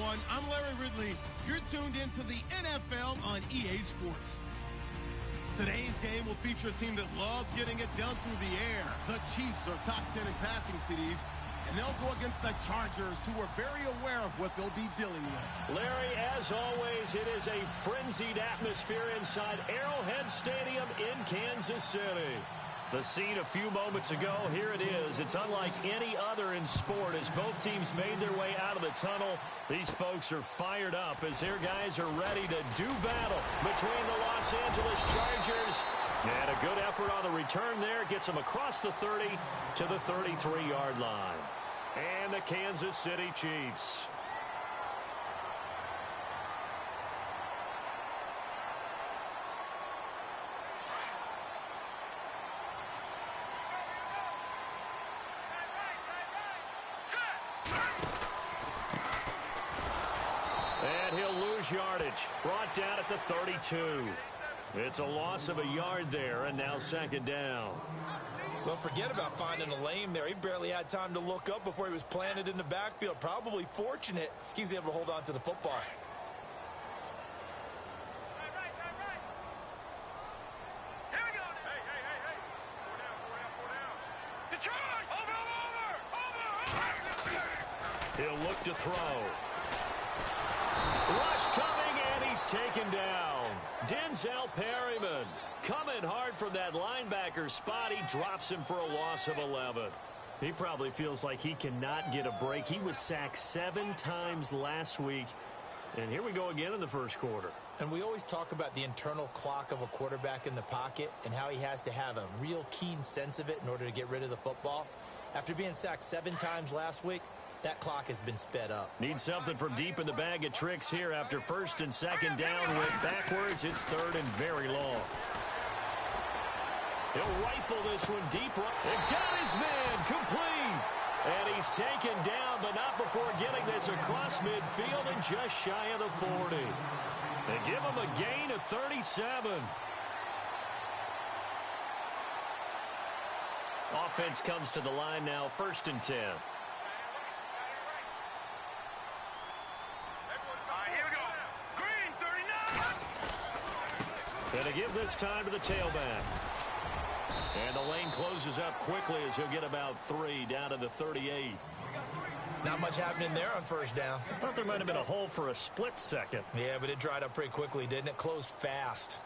everyone. I'm Larry Ridley. You're tuned into the NFL on EA Sports. Today's game will feature a team that loves getting it done through the air. The Chiefs are top 10 in passing TDs, and they'll go against the Chargers, who are very aware of what they'll be dealing with. Larry, as always, it is a frenzied atmosphere inside Arrowhead Stadium in Kansas City. The scene a few moments ago, here it is. It's unlike any other in sport as both teams made their way out of the tunnel. These folks are fired up as their guys are ready to do battle between the Los Angeles Chargers. And a good effort on the return there gets them across the 30 to the 33-yard line. And the Kansas City Chiefs. And he'll lose yardage. Brought down at the 32. It's a loss of a yard there, and now second down. Well, forget about finding a lane there. He barely had time to look up before he was planted in the backfield. Probably fortunate he was able to hold on to the football. Here we go. Hey. Detroit, over. He'll look to throw. Rush coming, and he's taken down. Denzel Perryman coming hard from that linebacker spot. He drops him for a loss of 11. He probably feels like he cannot get a break. He was sacked 7 times last week. And here we go again in the first quarter. And we always talk about the internal clock of a quarterback in the pocket and how he has to have a real keen sense of it in order to get rid of the football. After being sacked 7 times last week, that clock has been sped up. Need something from deep in the bag of tricks here after first and second down. Went backwards. It's third and very long. He'll rifle this one deep. And got his man complete. And he's taken down, but not before getting this across midfield and just shy of the 40. They give him a gain of 37. Offense comes to the line now, first and 10. And to give this time to the tailback. And the lane closes up quickly as he'll get about 3 down to the 38. Not much happening there on first down. I thought there might have been a hole for a split second. Yeah, but it dried up pretty quickly, didn't it? Closed fast.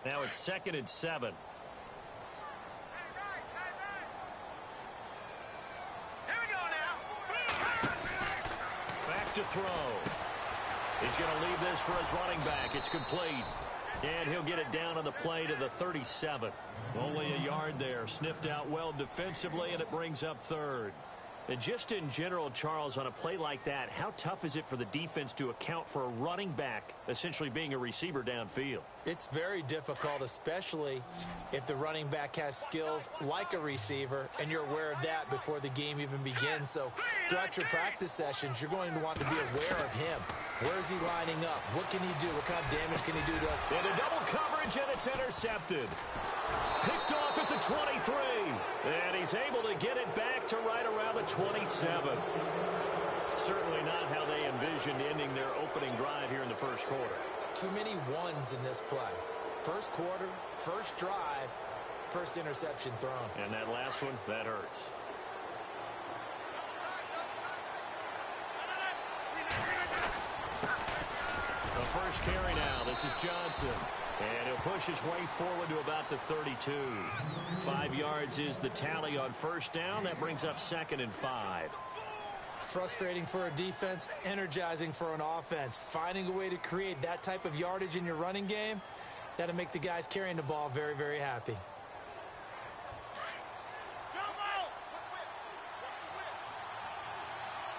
Now it's second and 7. To throw. He's going to leave this for his running back. It's complete. And he'll get it down on the play to the 37. Only a yard there. Sniffed out well defensively, and it brings up third. And just in general, Charles, on a play like that, how tough is it for the defense to account for a running back essentially being a receiver downfield? It's very difficult, especially if the running back has skills like a receiver, and you're aware of that before the game even begins. So throughout your practice sessions, you're going to want to be aware of him. Where is he lining up? What can he do? What kind of damage can he do to us? And a double coverage, and it's intercepted. Picked off at the 23. And he's able to get it back to right around the 27. Certainly not how they envisioned ending their opening drive here in the first quarter. Too many ones in this play. First quarter, first drive, first interception thrown. And that last one, that hurts. The first carry now. This is Johnson. And he'll push his way forward to about the 32. 5 yards is the tally on first down. That brings up second and 5. Frustrating for a defense, energizing for an offense. Finding a way to create that type of yardage in your running game, that'll make the guys carrying the ball very, very happy.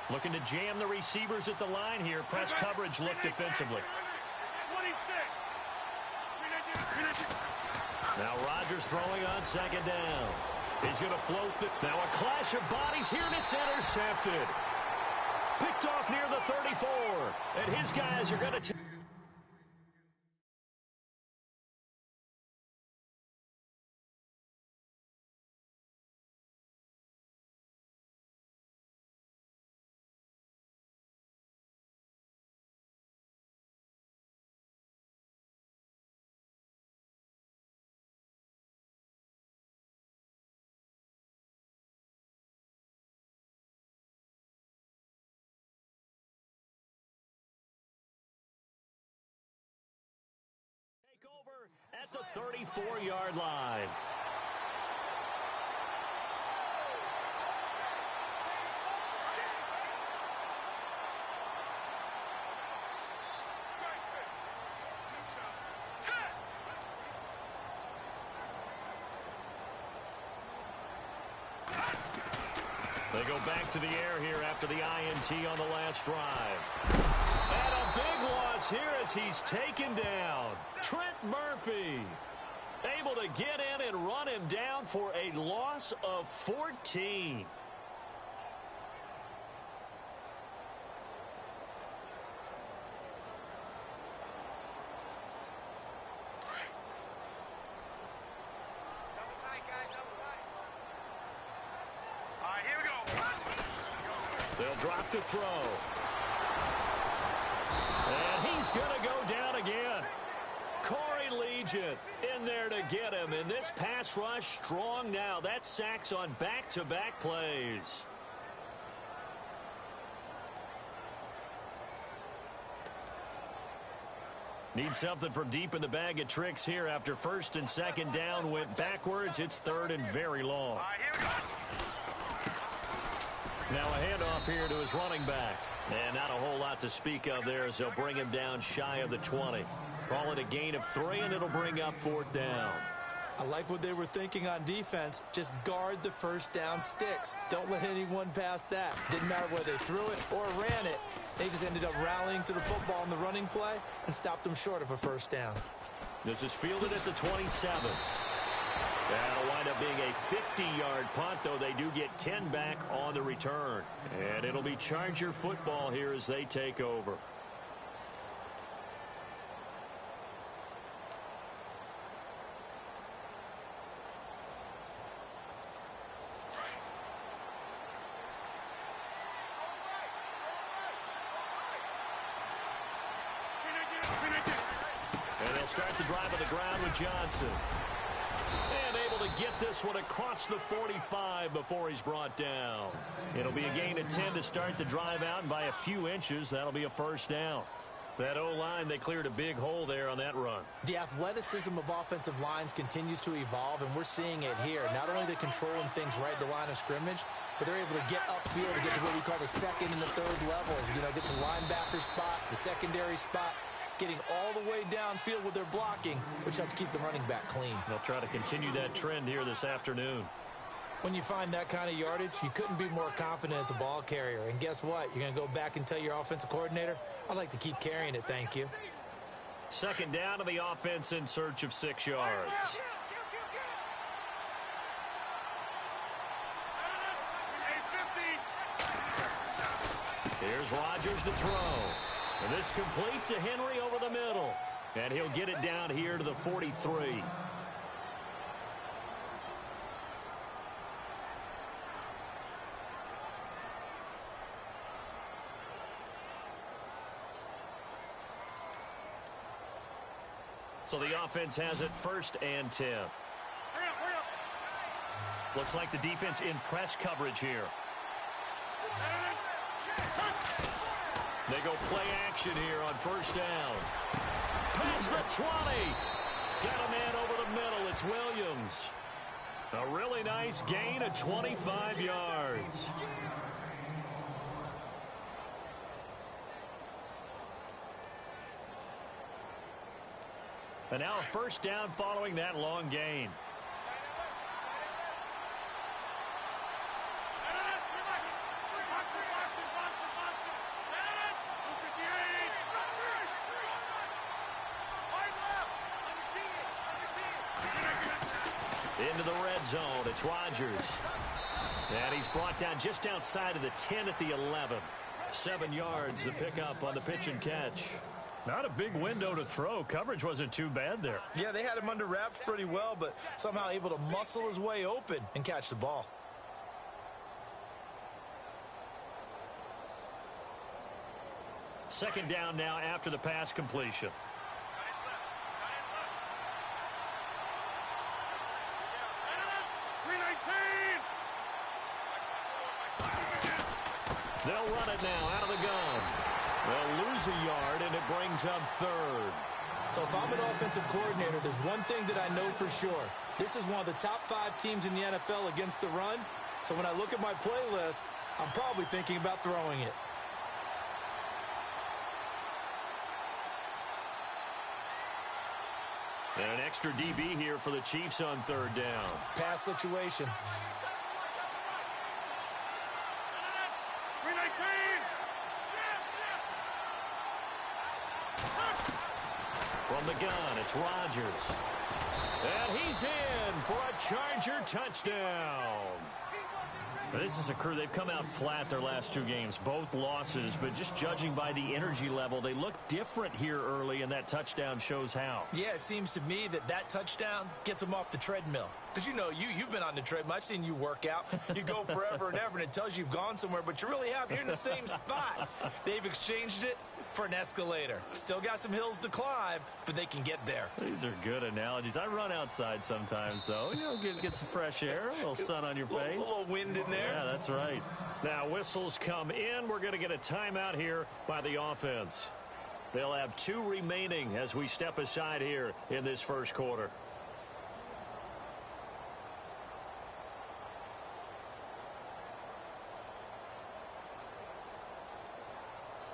Looking to jam the receivers at the line here. Press coverage look defensively. Now Rodgers throwing on second down. He's going to float the... Now a clash of bodies here, and it's intercepted. Picked off near the 34. And his guys are going to... at the 34-yard line. They go back to the air here after the INT on the last drive. And a big loss here as he's taken down. Trent Murphy able to get in and run him down for a loss of 14. They'll drop to throw. And he's going to go down again. Corey Legion in there to get him. And this pass rush strong now. That's sacks on back-to-back plays. Need something from deep in the bag of tricks here after first and second down went backwards. It's third and very long. Now a handoff here to his running back. And not a whole lot to speak of there as they'll bring him down shy of the 20. Call it a gain of 3, and it'll bring up fourth down. I like what they were thinking on defense. Just guard the first down sticks. Don't let anyone pass that. Didn't matter whether they threw it or ran it. They just ended up rallying to the football in the running play and stopped them short of a first down. This is fielded at the 27. That'll wind up being a 50-yard punt, though they do get 10 back on the return. And it'll be Charger football here as they take over. And they'll start the drive on the ground with Johnson. And able to get this one across the 45 before he's brought down. It'll be a gain of 10 to start the drive out, and by a few inches, that'll be a first down. That O-line, they cleared a big hole there on that run. The athleticism of offensive lines continues to evolve, and we're seeing it here. Not only are they controlling things right at the line of scrimmage, but they're able to get upfield to get to what we call the second and the third levels. You know, get to linebacker spot, the secondary spot, getting all the way downfield with their blocking, which helps keep the running back clean. They'll try to continue that trend here this afternoon. When you find that kind of yardage, you couldn't be more confident as a ball carrier. And guess what? You're going to go back and tell your offensive coordinator, I'd like to keep carrying it, thank you. Second down to the offense in search of 6 yards. Here's Rodgers to throw. And this complete to Henry over the middle. And he'll get it down here to the 43. So the offense has it first and 10. Looks like the defense in press coverage here. They go play action here on first down. Past the 20. Got a man over the middle. It's Williams. A really nice gain of 25 yards. And now a first down following that long gain. Into the red zone, it's Rodgers. And he's brought down just outside of the 10 at the 11. 7 yards to pick up on the pitch and catch. Not a big window to throw. Coverage wasn't too bad there. Yeah, they had him under wraps pretty well, but somehow able to muscle his way open and catch the ball. Second down now after the pass completion. They'll run it now out of the gun. They'll lose a yard, and it brings up third. So if I'm an offensive coordinator, there's one thing that I know for sure. This is one of the top 5 teams in the NFL against the run. So when I look at my playlist, I'm probably thinking about throwing it. And an extra DB here for the Chiefs on 3rd down. Pass situation. 319. From the gun, it's Rodgers. And he's in for a Charger touchdown. Now, this is a crew. They've come out flat their last 2 games, both losses, but just judging by the energy level, they look different here early, and that touchdown shows how. Yeah, it seems to me that touchdown gets them off the treadmill. Because, you know, you've been on the treadmill. I've seen you work out. You go forever and ever, and it tells you you've gone somewhere, but you really have. You're in the same spot. They've exchanged it for an escalator. Still got some hills to climb, but they can get there. These are good analogies. I run outside sometimes, though. You know, get some fresh air, a little sun on your face. A little wind in there. Yeah, that's right. Now, whistles come in. We're going to get a timeout here by the offense. They'll have 2 remaining as we step aside here in this first quarter.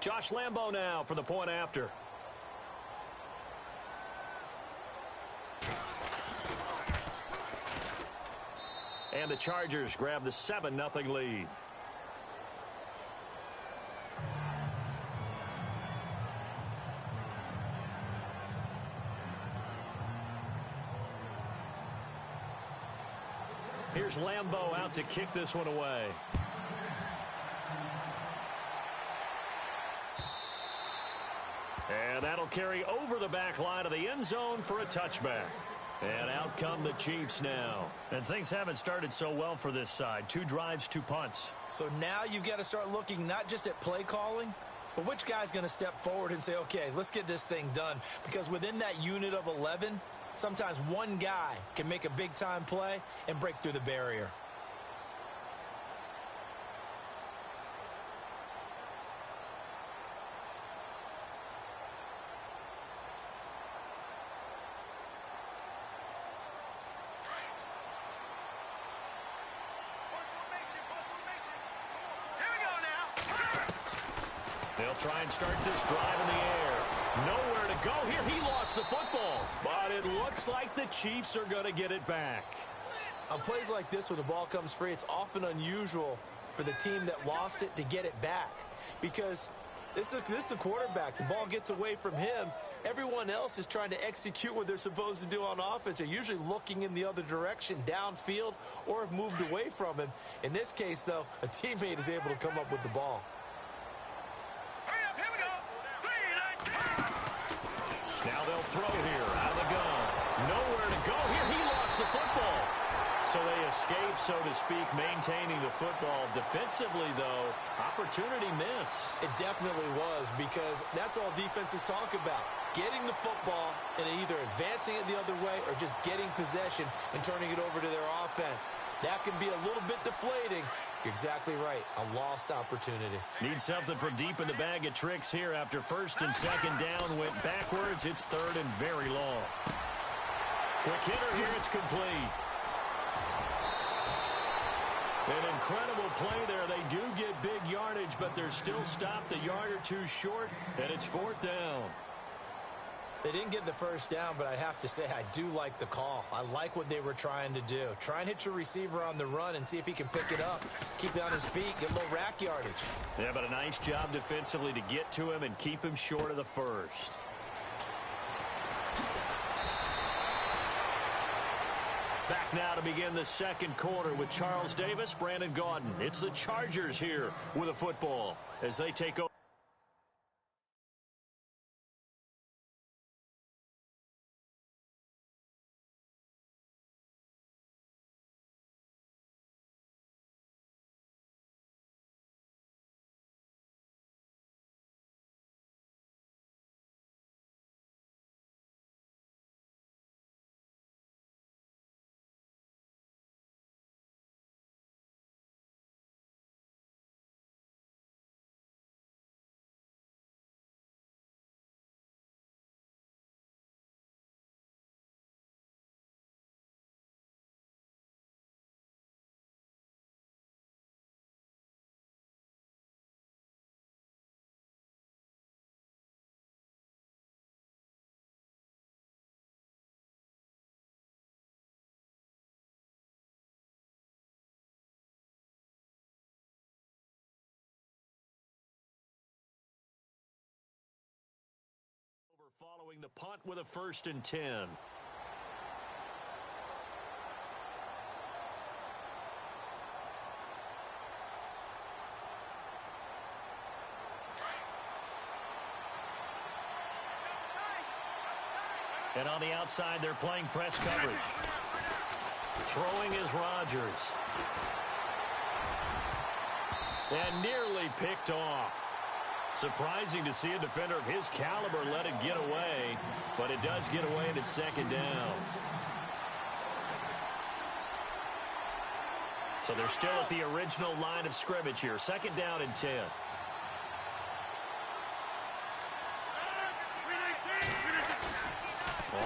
Josh Lambo now for the point after. And the Chargers grab the 7-0 lead. Here's Lambo out to kick this one away. And that'll carry over the back line of the end zone for a touchback. And out come the Chiefs now. And things haven't started so well for this side. 2 drives, 2 punts. So now you've got to start looking not just at play calling, but which guy's going to step forward and say, okay, let's get this thing done. Because within that unit of 11, sometimes one guy can make a big-time play and break through the barrier. They'll try and start this drive in the air. Nowhere to go here. He lost the football. But it looks like the Chiefs are going to get it back. On plays like this, when the ball comes free, it's often unusual for the team that lost it to get it back. Because this is the quarterback. The ball gets away from him. Everyone else is trying to execute what they're supposed to do on offense. They're usually looking in the other direction, downfield, or have moved away from him. In this case, though, a teammate is able to come up with the ball. Now they'll throw here out of the gun. Nowhere to go here. He lost the football. So they escape, so to speak, maintaining the football. Defensively, though, opportunity miss. It definitely was, because that's all defenses talk about. Getting the football and either advancing it the other way or just getting possession and turning it over to their offense. That can be a little bit deflating. You're exactly right. A lost opportunity. Need something from deep in the bag of tricks here after 1st and 2nd down went backwards. It's 3rd and very long. Quick hitter here. It's complete. An incredible play there. They do get big yardage, but they're still stopped a yard or 2 short, and it's 4th down. They didn't get the 1st down, but I have to say I do like the call. I like what they were trying to do. Try and hit your receiver on the run and see if he can pick it up. Keep it on his feet, get a little rack yardage. Yeah, but a nice job defensively to get to him and keep him short of the 1st. Back now to begin the 2nd quarter with Charles Davis, Brandon Gaudin. It's the Chargers here with a football as they take over. Following the punt with a 1st and 10. And on the outside, they're playing press coverage. Throwing is Rodgers. And nearly picked off. Surprising to see a defender of his caliber let it get away, but it does get away and it's 2nd down. So they're still at the original line of scrimmage here. 2nd down and 10.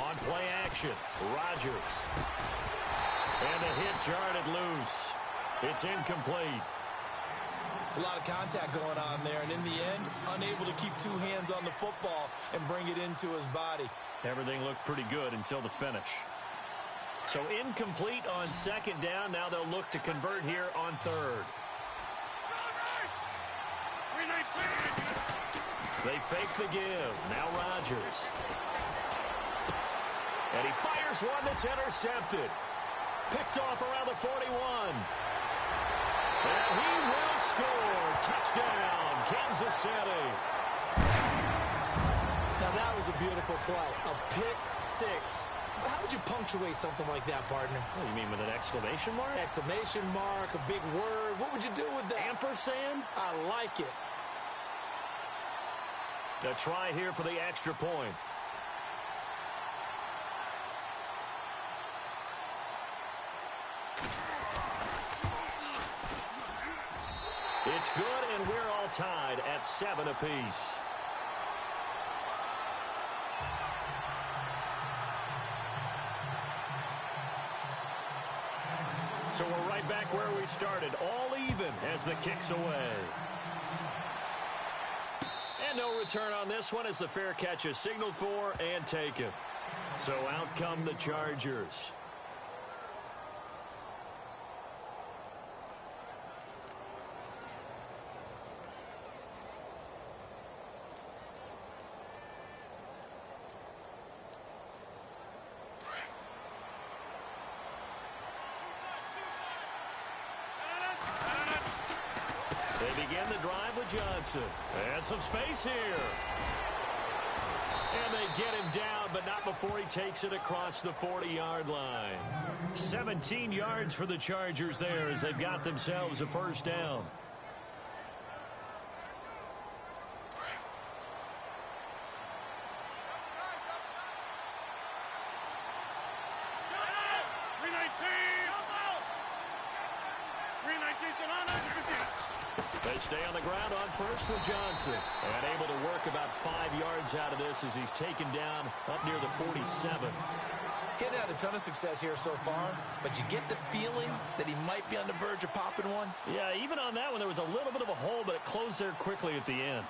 On play action, Rodgers. And the hit jarred it loose. It's incomplete. It's a lot of contact going on there, and in the end, unable to keep 2 hands on the football and bring it into his body. Everything looked pretty good until the finish. So incomplete on 2nd down. Now they'll look to convert here on 3rd. They fake the give. Now Rodgers. And he fires one that's intercepted. Picked off around the 41. And he will score. Touchdown, Kansas City. Now that was a beautiful play. A pick 6. How would you punctuate something like that, partner? What do you mean, with an exclamation mark? Exclamation mark, a big word. What would you do with that? Ampersand? I like it. A try here for the extra point. It's good, and we're all tied at 7 apiece. So we're right back where we started, all even as the kick's away. And no return on this one as the fair catch is signaled for and taken. So out come the Chargers. They begin the drive with Johnson. And some space here. And they get him down, but not before he takes it across the 40-yard line. 17 yards for the Chargers there as they've got themselves a 1st down. They stay on the ground on 1st with Johnson. And able to work about 5 yards out of this as he's taken down up near the 47. Getting had a ton of success here so far, but you get the feeling that he might be on the verge of popping one. Yeah, even on that one, there was a little bit of a hole, but it closed there quickly at the end.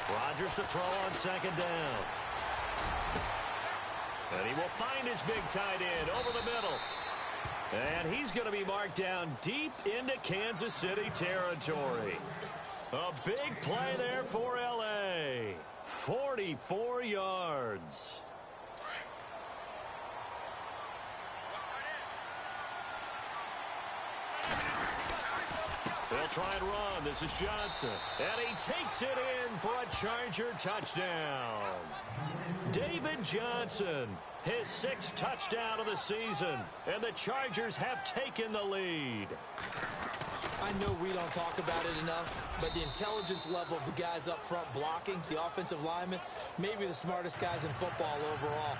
Rodgers to throw on 2nd down. And he will find his big tight end over the middle. And he's going to be marked down deep into Kansas City territory. A big play there for L.A. 44 yards. They'll try and run. This is Johnson. And he takes it in for a Charger touchdown. David Johnson, his 6th touchdown of the season. And the Chargers have taken the lead. I know we don't talk about it enough, but the intelligence level of the guys up front blocking, the offensive linemen, maybe the smartest guys in football overall.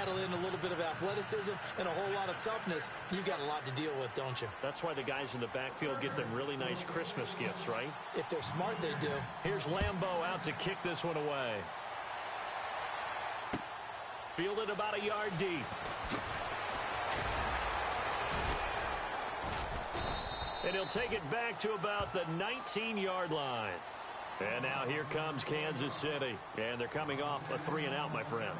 Add in a little bit of athleticism and a whole lot of toughness, you've got a lot to deal with, don't you? That's why the guys in the backfield get them really nice Christmas gifts, right? If they're smart, they do. Here's Lambeau out to kick this one away. Fielded about a yard deep. And he'll take it back to about the 19-yard line. And now here comes Kansas City. And they're coming off a 3-and-out, my friend.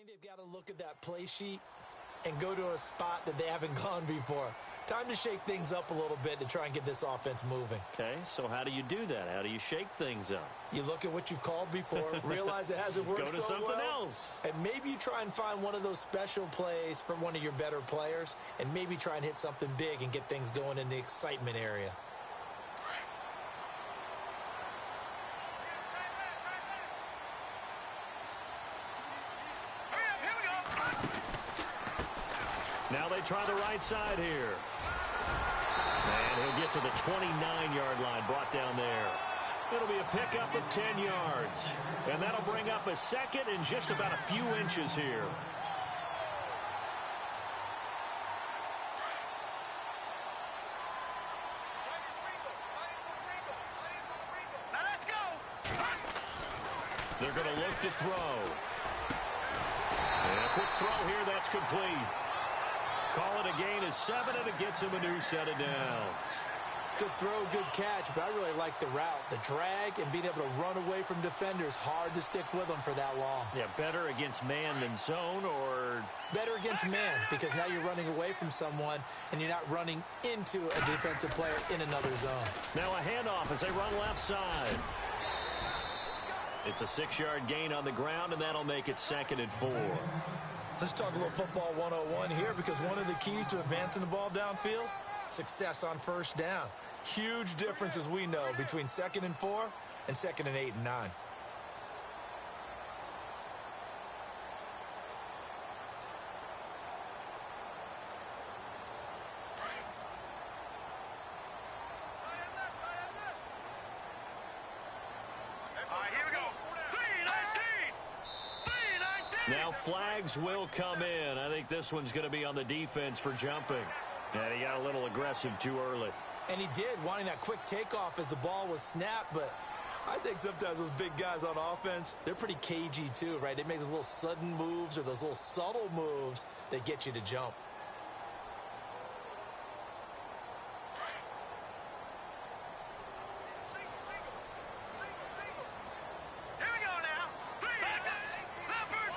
think they've got to look at that play sheet and go to a spot that they haven't gone before. Time to shake things up a little bit to try and get this offense moving. Okay, so how do you do that? How do you shake things up? You look at what you've called before, realize it hasn't worked so well. Go to something else. And maybe you try and find one of those special plays from one of your better players, and maybe try and hit something big and get things going in the excitement area. Now they try the right side here. And he'll get to the 29-yard line, brought down there. It'll be a pickup of 10 yards. And that'll bring up a second and just about a few inches here. Now let's go. They're going to look to throw. And a quick throw here, that's complete. Call it a gain of 7, and it gets him a new set of downs. Good throw, good catch, but I really like the route. The drag and being able to run away from defenders, hard to stick with them for that long. Yeah, better against man than zone, or... Better against man, because now you're running away from someone, and you're not running into a defensive player in another zone. Now a handoff as they run left side. It's a 6-yard gain on the ground, and that'll make it 2nd and 4. Let's talk a little football 101 here, because one of the keys to advancing the ball downfield, success on first down. Huge difference, as we know, between 2nd and 4 and 2nd and 8 and 9. All right, here we go. 3-19. Now flags will come in. I think this one's going to be on the defense for jumping. And he got a little aggressive too early. And he did, wanting that quick takeoff as the ball was snapped, but I think sometimes those big guys on offense, they're pretty cagey too, right? They make those little sudden moves or those little subtle moves that get you to jump. Here we go now. Leopard.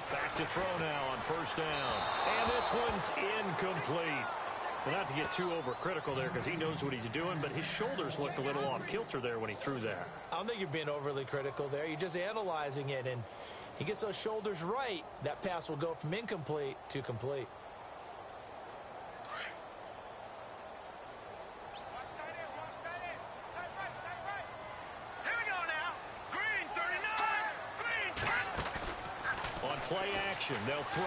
Back to throw now on first down. And this one's incomplete. Well, not to get too overcritical there because he knows what he's doing, but his shoulders looked a little off kilter there when he threw that. I don't think you're being overly critical there. You're just analyzing it, and he gets those shoulders right. That pass will go from incomplete to complete. Here we go now. Green 39. Green. On play action, they'll throw.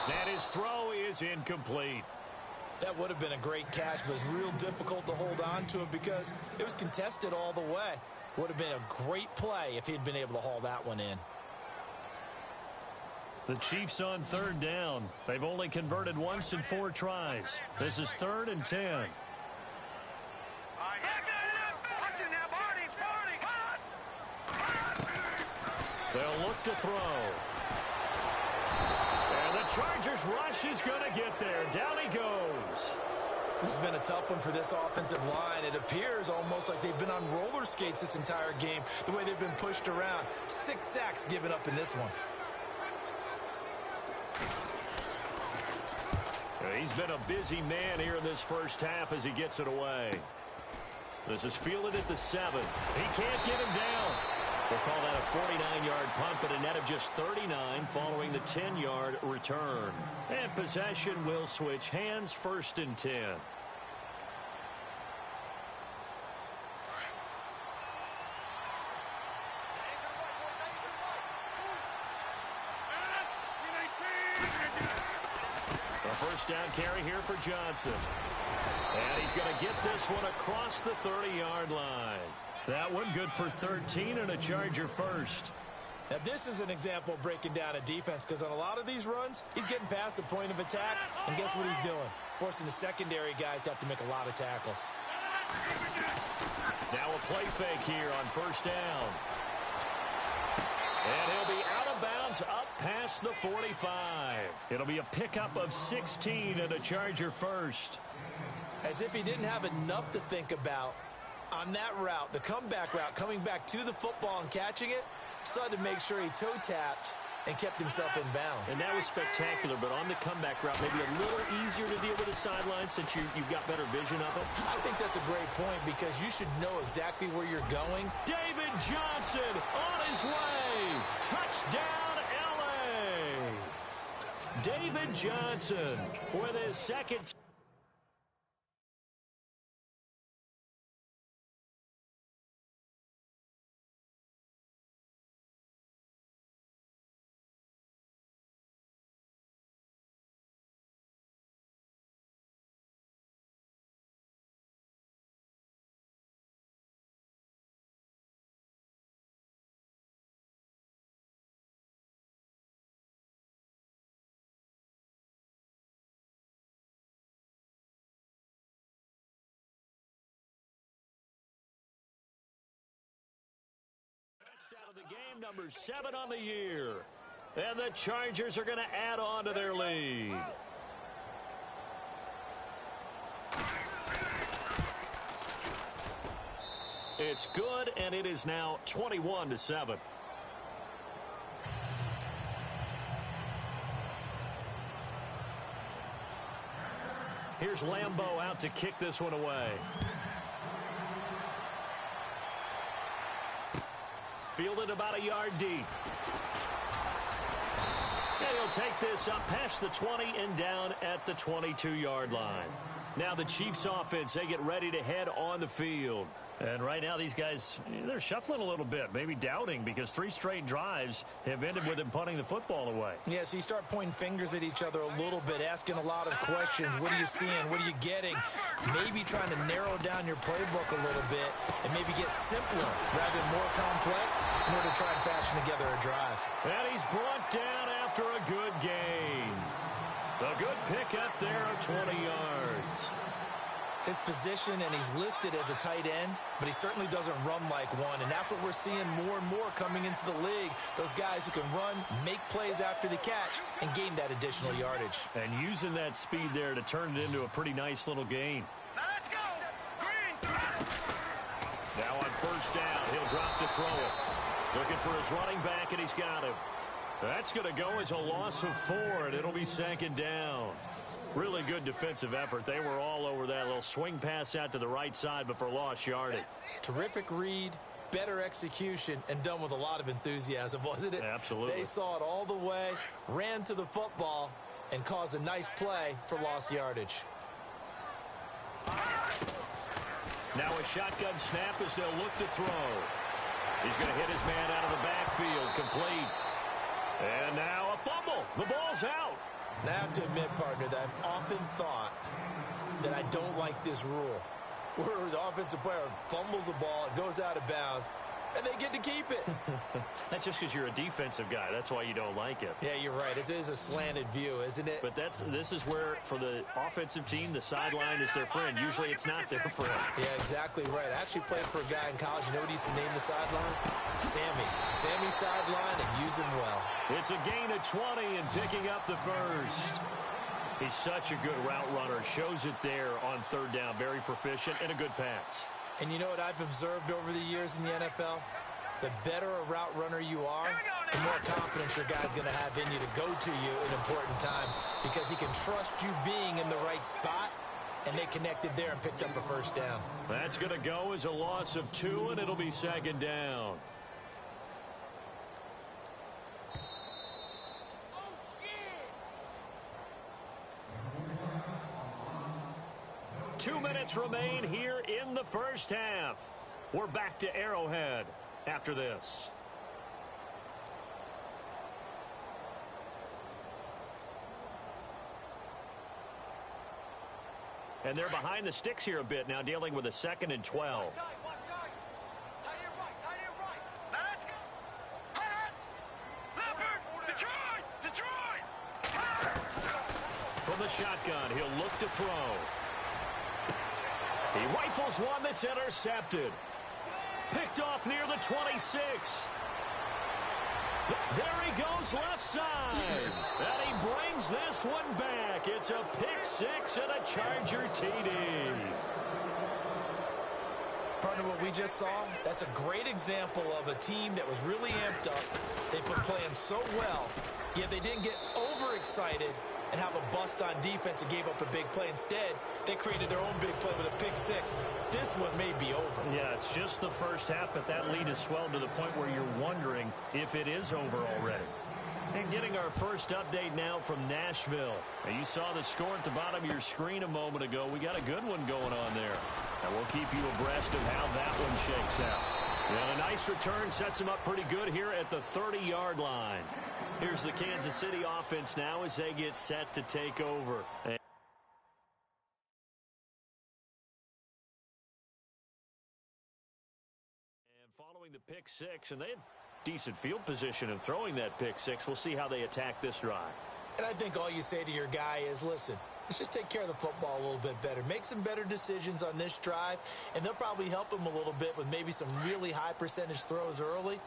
And his throw is incomplete. That would have been a great catch, but it's real difficult to hold on to it because it was contested all the way. Would have been a great play if he'd been able to haul that one in. The Chiefs on third down. They've only converted once in 4 tries. This is 3rd and 10. Watch it now, Barney. They'll look to throw. And the Chargers rush is going to get there. Down he goes. This has been a tough one for this offensive line. It appears almost like they've been on roller skates this entire game, the way they've been pushed around. 6 sacks given up in this one. He's been a busy man here in this first half as he gets it away. This is fielded at the 7. He can't get him down. We'll call that a 49-yard punt, but a net of just 39 following the 10-yard return. And possession will switch hands, 1st and 10. A first down carry here for Johnson. And he's going to get this one across the 30-yard line. That one good for 13 and a Charger first. Now, this is an example of breaking down a defense because on a lot of these runs, he's getting past the point of attack, and guess what he's doing? Forcing the secondary guys to have to make a lot of tackles. Now a play fake here on first down. And he'll be out of bounds up past the 45. It'll be a pickup of 16 and a Charger first. As if he didn't have enough to think about on that route, the comeback route, coming back to the football and catching it, decided to make sure he toe tapped and kept himself in bounds. And that was spectacular, but on the comeback route, maybe a little easier to deal with the sideline since you've got better vision of it. I think that's a great point because you should know exactly where you're going. David Johnson on his way. Touchdown, L.A. David Johnson with his second. Out of the game, number 7 on the year. And the Chargers are going to add on to their lead. It's good, and it is now 21-7. Here's Lambeau out to kick this one away. Fielded about a yard deep. And he'll take this up past the 20 and down at the 22-yard line. Now the Chiefs offense, they get ready to head on the field. And right now these guys, they're shuffling a little bit, maybe doubting because 3 straight drives have ended with them punting the football away. Yeah, so you start pointing fingers at each other a little bit, asking a lot of questions. What are you seeing? What are you getting? Maybe trying to narrow down your playbook a little bit and maybe get simpler rather than more complex in order to try and fashion together a drive. And he's brought down after a good gain. A good pickup there of 20 yards. His position, and he's listed as a tight end, but he certainly doesn't run like one, and that's what we're seeing more and more coming into the league. Those guys who can run, make plays after the catch, and gain that additional yardage. And using that speed there to turn it into a pretty nice little gain. Now let's go. Green. Now on first down, he'll drop to throw it. Looking for his running back, and he's got him. That's going to go as a loss of 4, and it'll be 2nd down. Really good defensive effort. They were all over that little swing pass out to the right side, but for lost yardage. Terrific read, better execution, and done with a lot of enthusiasm, wasn't it? Absolutely. They saw it all the way, ran to the football, and caused a nice play for lost yardage. Now a shotgun snap as they'll look to throw. He's going to hit his man out of the backfield, complete. And now a fumble. The ball's out. Now, I have to admit, partner, that I've often thought that I don't like this rule, where the offensive player fumbles the ball, it goes out of bounds, and they get to keep it. That's just because you're a defensive guy. That's why you don't like it. Yeah, you're right. It is a slanted view, isn't it? But this is where, for the offensive team, the sideline is their friend. Usually it's not their friend. Yeah, exactly right. I actually played for a guy in college. You know what he used to name the sideline? Sammy. Sammy sideline, and use him well. It's a gain of 20 and picking up the first. He's such a good route runner. Shows it there on 3rd down. Very proficient and a good pass. And you know what I've observed over the years in the NFL? The better a route runner you are, the more confidence your guy's going to have in you to go to you in important times because he can trust you being in the right spot, and they connected there and picked up the first down. That's going to go as a loss of 2, and it'll be 2nd down. Two minutes remain here in the first half. We're back to Arrowhead after this. And they're behind the sticks here a bit now, dealing with a 2nd and 12. From the shotgun, he'll look to throw. He rifles one that's intercepted. Picked off near the 26. There he goes goes left side. And he brings this one back. It's a pick six and a Charger TD. Partner, what we just saw, that's a great example of a team that was really amped up. They've been playing so well, yet they didn't get overexcited and have a bust on defense and gave up a big play. Instead, they created their own big play with a pick six. This one may be over. Yeah, it's just the first half, but that lead has swelled to the point where you're wondering if it is over already. And getting our first update now from Nashville. Now, you saw the score at the bottom of your screen a moment ago. We got a good one going on there. And we'll keep you abreast of how that one shakes out. And a nice return sets them up pretty good here at the 30-yard line. Here's the Kansas City offense now as they get set to take over. And following the pick six, and they had decent field position in throwing that pick six. We'll see how they attack this drive. And I think all you say to your guy is, listen, let's just take care of the football a little bit better. Make some better decisions on this drive, and they'll probably help him a little bit with maybe some really high percentage throws early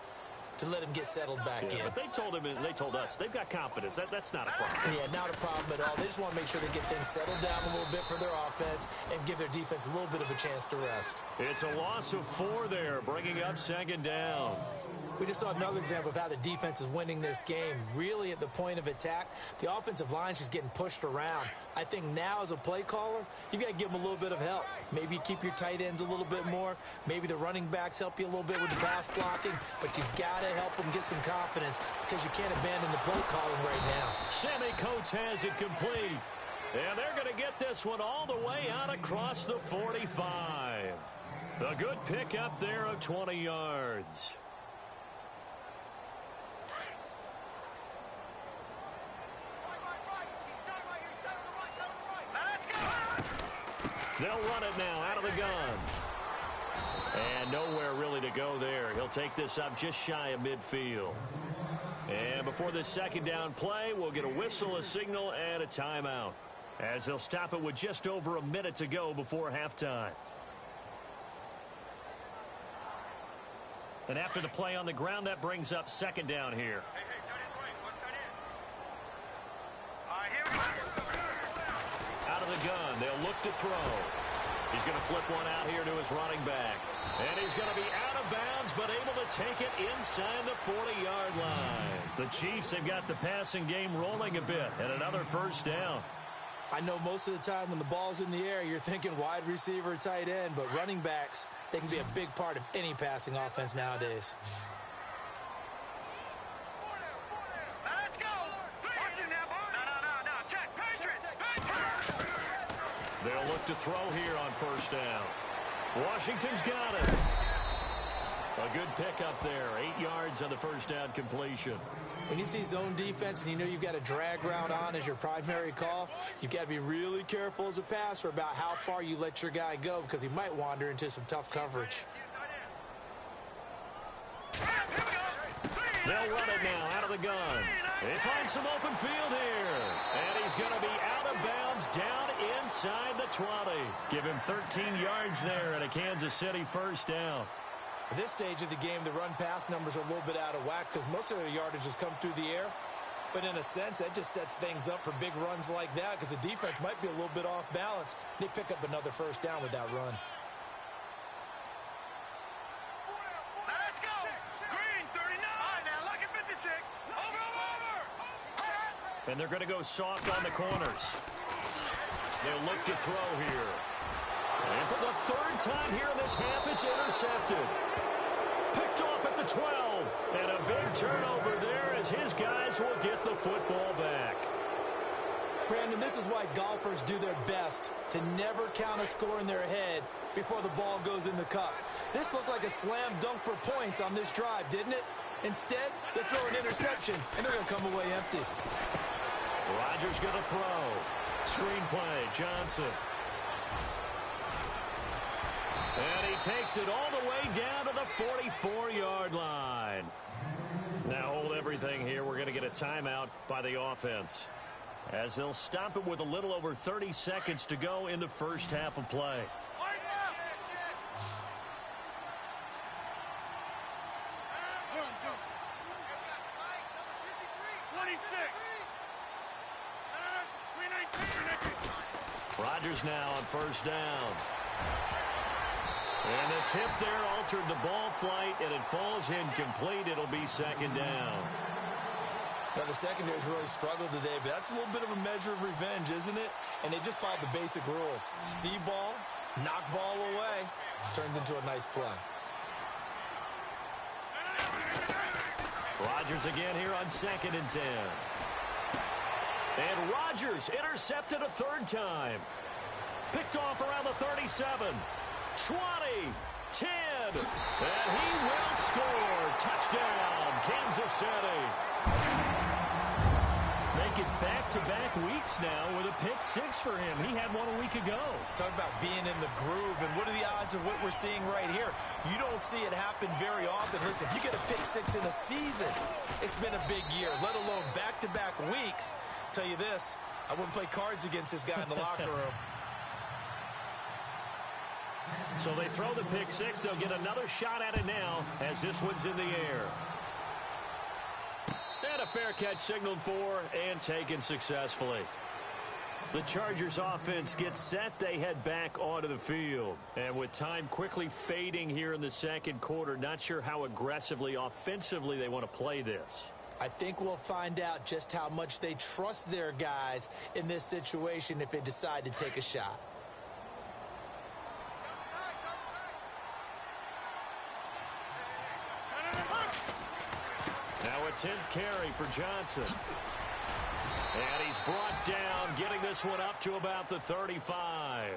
to let him get settled back in. But they told him, and they told us, they've got confidence. That's not a problem. Yeah, not a problem at all. They just want to make sure they get things settled down a little bit for their offense and give their defense a little bit of a chance to rest. It's a loss of 4 there, bringing up second down. We just saw another example of how the defense is winning this game. Really at the point of attack, the offensive line is just getting pushed around. I think now as a play caller, you've got to give them a little bit of help. Maybe you keep your tight ends a little bit more. Maybe the running backs help you a little bit with the pass blocking. But you've got to help them get some confidence because you can't abandon the play calling right now. Sammy Coates has it complete. And they're going to get this one all the way out across the 45. A good pick up there of 20 yards. They'll run it now out of the gun. And nowhere really to go there. He'll take this up just shy of midfield. And before this second down play, we'll get a whistle, a signal, and a timeout, as they'll stop it with just over a minute to go before halftime. And after the play on the ground, that brings up second down here. Out of the gun, they'll look to throw. He's going to flip one out here to his running back. And he's going to be out of bounds, but able to take it inside the 40-yard line. The Chiefs have got the passing game rolling a bit, and another first down. I know most of the time when the ball's in the air, you're thinking wide receiver, tight end, but running backs, they can be a big part of any passing offense nowadays. They'll look to throw here on first down. Washington's got it. A good pickup there. 8 yards on the first down completion. When you see zone defense and you know you've got a drag route on as your primary call, you've got to be really careful as a passer about how far you let your guy go because he might wander into some tough coverage. They'll run it now out of the gun. They find some open field here. And he's going to be out of bounds down inside the 20. Give him 13 yards there at a Kansas City first down. At this stage of the game, the run-pass numbers are a little bit out of whack because most of their yardage has come through the air. But in a sense, that just sets things up for big runs like that because the defense might be a little bit off balance. They pick up another first down with that run. Let's go. Green, 39. All right, now, look at 56. Over. And they're going to go soft on the corners. They'll look to throw here. And for the third time here in this half, it's intercepted. Picked off at the 12. And a big turnover there as his guys will get the football back. Brandon, this is why golfers do their best to never count a score in their head before the ball goes in the cup. This looked like a slam dunk for points on this drive, didn't it? Instead, they throw an interception, and they're going to come away empty. Rodgers going to throw. Screenplay, Johnson. And he takes it all the way down to the 44-yard line. Now hold everything here. We're going to get a timeout by the offense, as they'll stop it with a little over 30 seconds to go in the first half of play. Rodgers now on first down. And the tip there altered the ball flight, and it falls incomplete. It'll be second down. Now, the secondary's really struggled today, but that's a little bit of a measure of revenge, isn't it? And they just followed the basic rules. See ball, knock ball away, turns into a nice play. Rodgers again here on 2nd and 10. And Rodgers intercepted a third time. Picked off around the 37. 20, 10, and he will score. Touchdown, Kansas City. Make it back-to-back weeks now with a pick 6 for him. He had one a week ago. Talk about being in the groove, and what are the odds of what we're seeing right here? You don't see it happen very often. Listen, if you get a pick 6 in a season, it's been a big year, let alone back-to-back weeks. Tell you this, I wouldn't play cards against this guy in the locker room. So they throw the pick 6. They'll get another shot at it now as this one's in the air. And a fair catch signaled for and taken successfully. The Chargers offense gets set. They head back onto the field. And with time quickly fading here in the second quarter, not sure how aggressively, offensively they want to play this. I think we'll find out just how much they trust their guys in this situation if they decide to take a shot. Now a 10th carry for Johnson. And he's brought down, getting this one up to about the 35.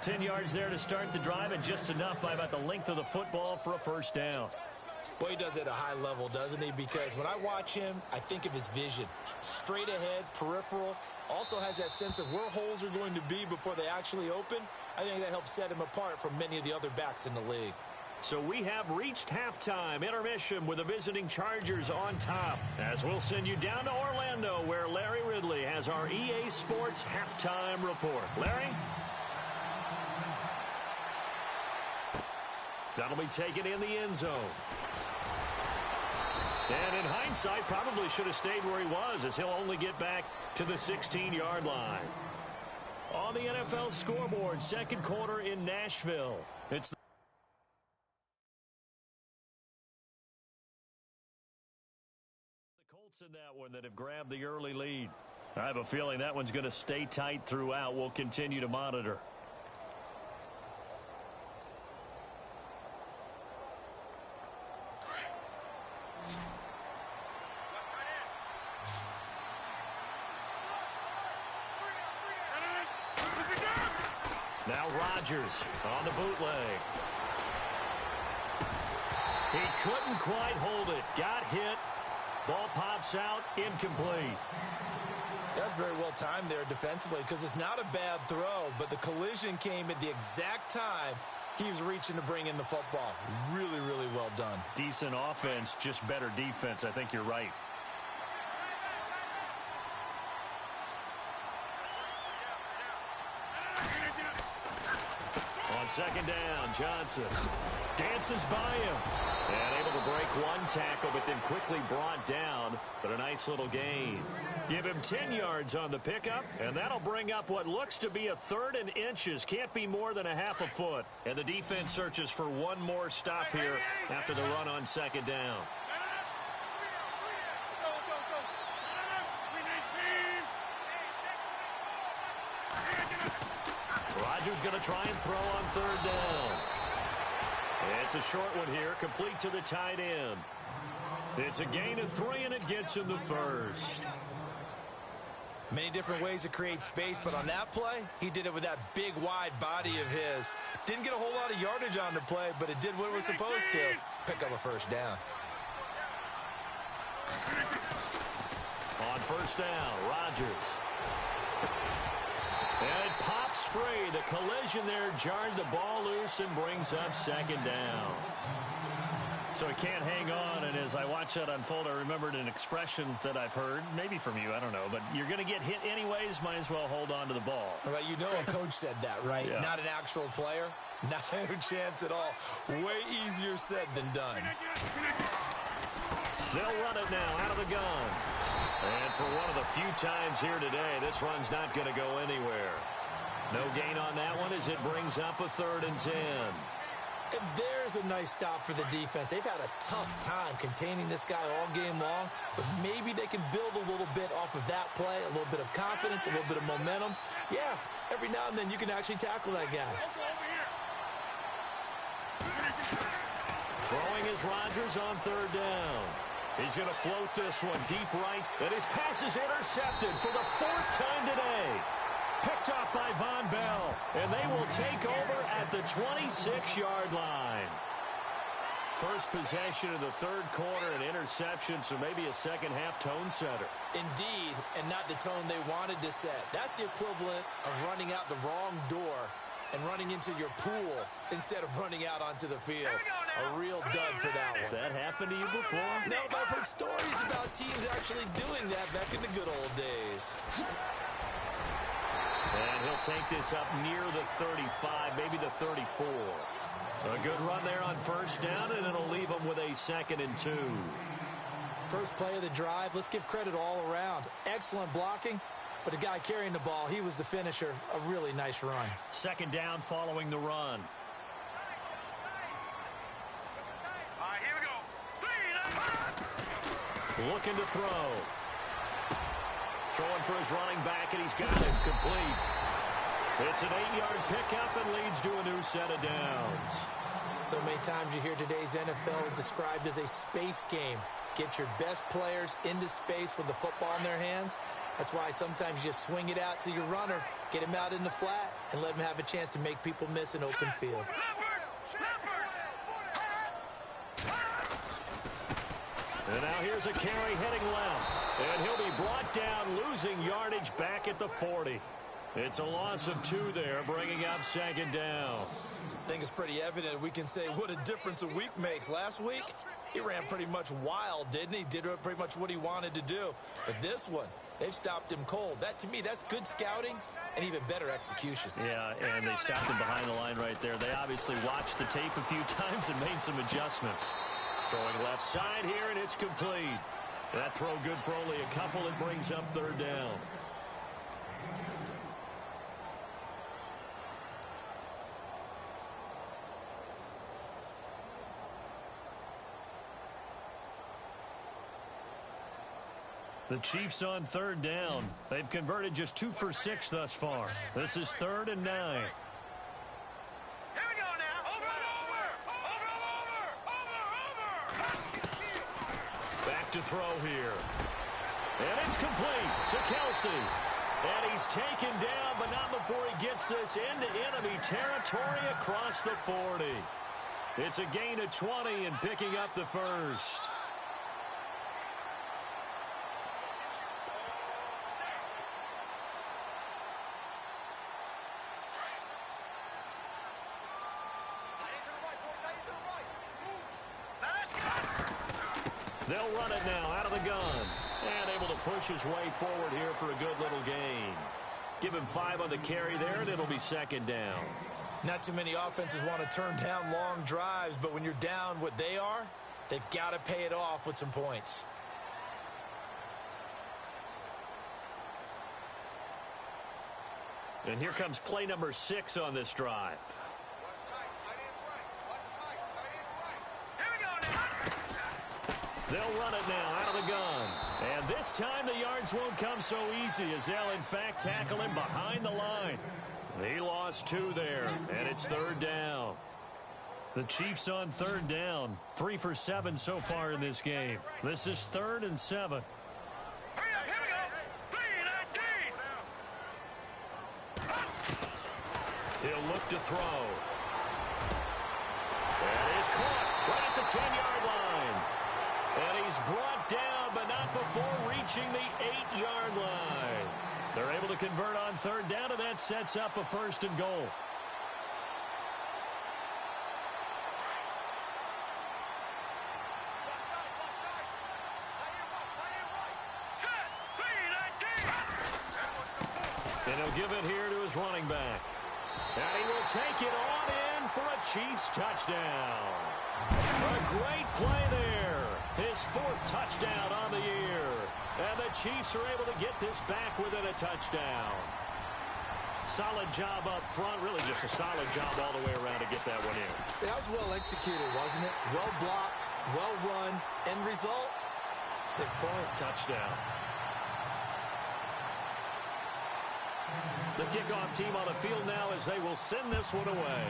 10 yards there to start the drive, and just enough by about the length of the football for a first down. Well, he does it at a high level, doesn't he? Because when I watch him, I think of his vision. Straight ahead, peripheral. Also has that sense of where holes are going to be before they actually open. I think that helps set him apart from many of the other backs in the league. So we have reached halftime intermission with the visiting Chargers on top. As we'll send you down to Orlando, where Larry Ridley has our EA Sports halftime report. Larry? That'll be taken in the end zone. And in hindsight, probably should have stayed where he was, as he'll only get back to the 16-yard line. On the NFL scoreboard, second quarter in Nashville. It's the Colts in that one that have grabbed the early lead. I have a feeling that one's going to stay tight throughout. We'll continue to monitor. Now Rodgers on the bootleg. He couldn't quite hold it. Got hit. Ball pops out. Incomplete. That's very well timed there defensively, because it's not a bad throw, but the collision came at the exact time he was reaching to bring in the football. Really, really well done. Decent offense, just better defense. I think you're right. On second down, Johnson dances by him. And able to break one tackle, but then quickly brought down. But a nice little gain. Give him 10 yards on the pickup, and that'll bring up what looks to be a 3rd and inches. Can't be more than a half a foot. And the defense searches for one more stop here after the run on second down. Rodgers going to try and throw on 3rd down. It's a short one here, complete to the tight end. It's a gain of 3, and it gets him the first. Many different ways to create space, but on that play, he did it with that big, wide body of his. Didn't get a whole lot of yardage on the play, but it did what it was supposed to. Pick up a first down. On first down, Rodgers. And it pops free. The collision there jarred the ball loose and brings up second down. So he can't hang on, and as I watch that unfold, I remembered an expression that I've heard, maybe from you, I don't know, but you're going to get hit anyways, might as well hold on to the ball. Right, you know a coach said that, right? Yeah. Not an actual player. Not a chance at all. Way easier said than done. They'll run it now out of the gun. And for one of the few times here today, this run's not going to go anywhere. No gain on that one as it brings up a 3rd and 10. And there's a nice stop for the defense. They've had a tough time containing this guy all game long, but maybe they can build a little bit off of that play, a little bit of confidence, a little bit of momentum. Yeah, every now and then you can actually tackle that guy. Throwing is Rodgers on 3rd down. He's going to float this one deep right, and his pass is intercepted for the 4th time today. Picked off by Von Bell, and they will take over at the 26-yard line. First possession of the 3rd quarter, an interception, so maybe a second-half tone setter. Indeed, and not the tone they wanted to set. That's the equivalent of running out the wrong door and running into your pool instead of running out onto the field. A real dud for that one. Has that happened to you before? No, but I've heard stories about teams actually doing that back in the good old days. And he'll take this up near the 35, maybe the 34. A good run there on 1st down, and it'll leave them with a 2nd and 2. First play of the drive, let's give credit all around. Excellent blocking, but the guy carrying the ball, he was the finisher. A really nice run. 2nd down following the run. All right, here we go. Looking to throw. Throwing for his running back, and he's got it complete. It's an 8-yard pickup and leads to a new set of downs. So many times you hear today's NFL described as a space game. Get your best players into space with the football in their hands. That's why sometimes you just swing it out to your runner, get him out in the flat, and let him have a chance to make people miss an open field. And now here's a carry heading left. And he'll be brought down, losing yardage back at the 40. It's a loss of 2 there, bringing up 2nd down. I think it's pretty evident we can say what a difference a week makes. Last week, he ran pretty much wild, didn't he? Did pretty much what he wanted to do. But this one, they've stopped him cold. That, to me, that's good scouting and even better execution. Yeah, and they stopped him behind the line right there. They obviously watched the tape a few times and made some adjustments. Throwing left side here, and it's complete. That throw good for only a couple. It brings up 3rd down. The Chiefs on 3rd down. They've converted just 2 for 6 thus far. This is 3rd and 9. Here we go now. Over. Back to throw here. And it's complete to Kelsey. And he's taken down, but not before he gets this into enemy territory across the 40. It's a gain of 20 and picking up the 1st. They'll run it now out of the gun. And able to push his way forward here for a good little gain. Give him 5 on the carry there, and it'll be 2nd down. Not too many offenses want to turn down long drives, but when you're down what they are, they've got to pay it off with some points. And here comes play number 6 on this drive. They'll run it now out of the gun. And this time the yards won't come so easy as they'll, in fact, tackle him behind the line. He lost 2 there, and it's 3rd down. The Chiefs on 3rd down. 3 for 7 so far in this game. This is 3rd and 7. He'll look to throw. And he's caught right at the 10-yard line. And he's brought down, but not before reaching the 8-yard line. They're able to convert on 3rd down, and that sets up a 1st and goal. And he'll give it here to his running back. And he will take it on in for a Chiefs touchdown. A great play there. His 4th touchdown on the year. And the Chiefs are able to get this back within a touchdown. Solid job up front. Really just a solid job all the way around to get that one in. That was well executed, wasn't it? Well blocked, well run. End result, 6 points. Touchdown. The kickoff team on the field now as they will send this one away.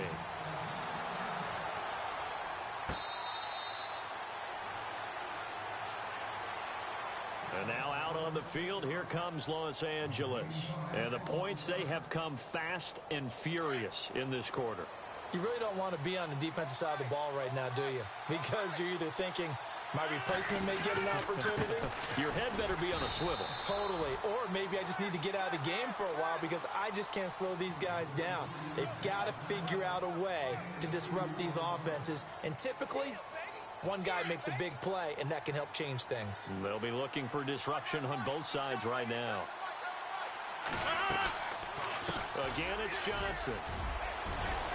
And now out on the field, here comes Los Angeles. And the points, they have come fast and furious in this quarter. You really don't want to be on the defensive side of the ball right now, do you? Because you're either thinking, my replacement may get an opportunity. Your head better be on a swivel. Totally. Or maybe I just need to get out of the game for a while because I just can't slow these guys down. They've got to figure out a way to disrupt these offenses. And typically, one guy makes a big play, and that can help change things. They'll be looking for disruption on both sides right now. Again, it's Johnson.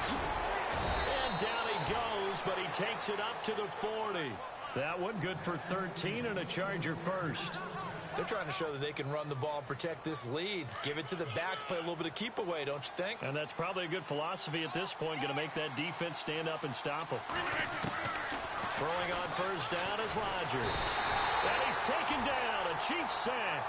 And down he goes, but he takes it up to the 40. That one good for 13 and a Charger first. They're trying to show that they can run the ball and protect this lead. Give it to the backs, play a little bit of keep away, don't you think? And that's probably a good philosophy at this point, going to make that defense stand up and stop them. Throwing on first down is Rodgers. And he's taken down, a Chiefs sack.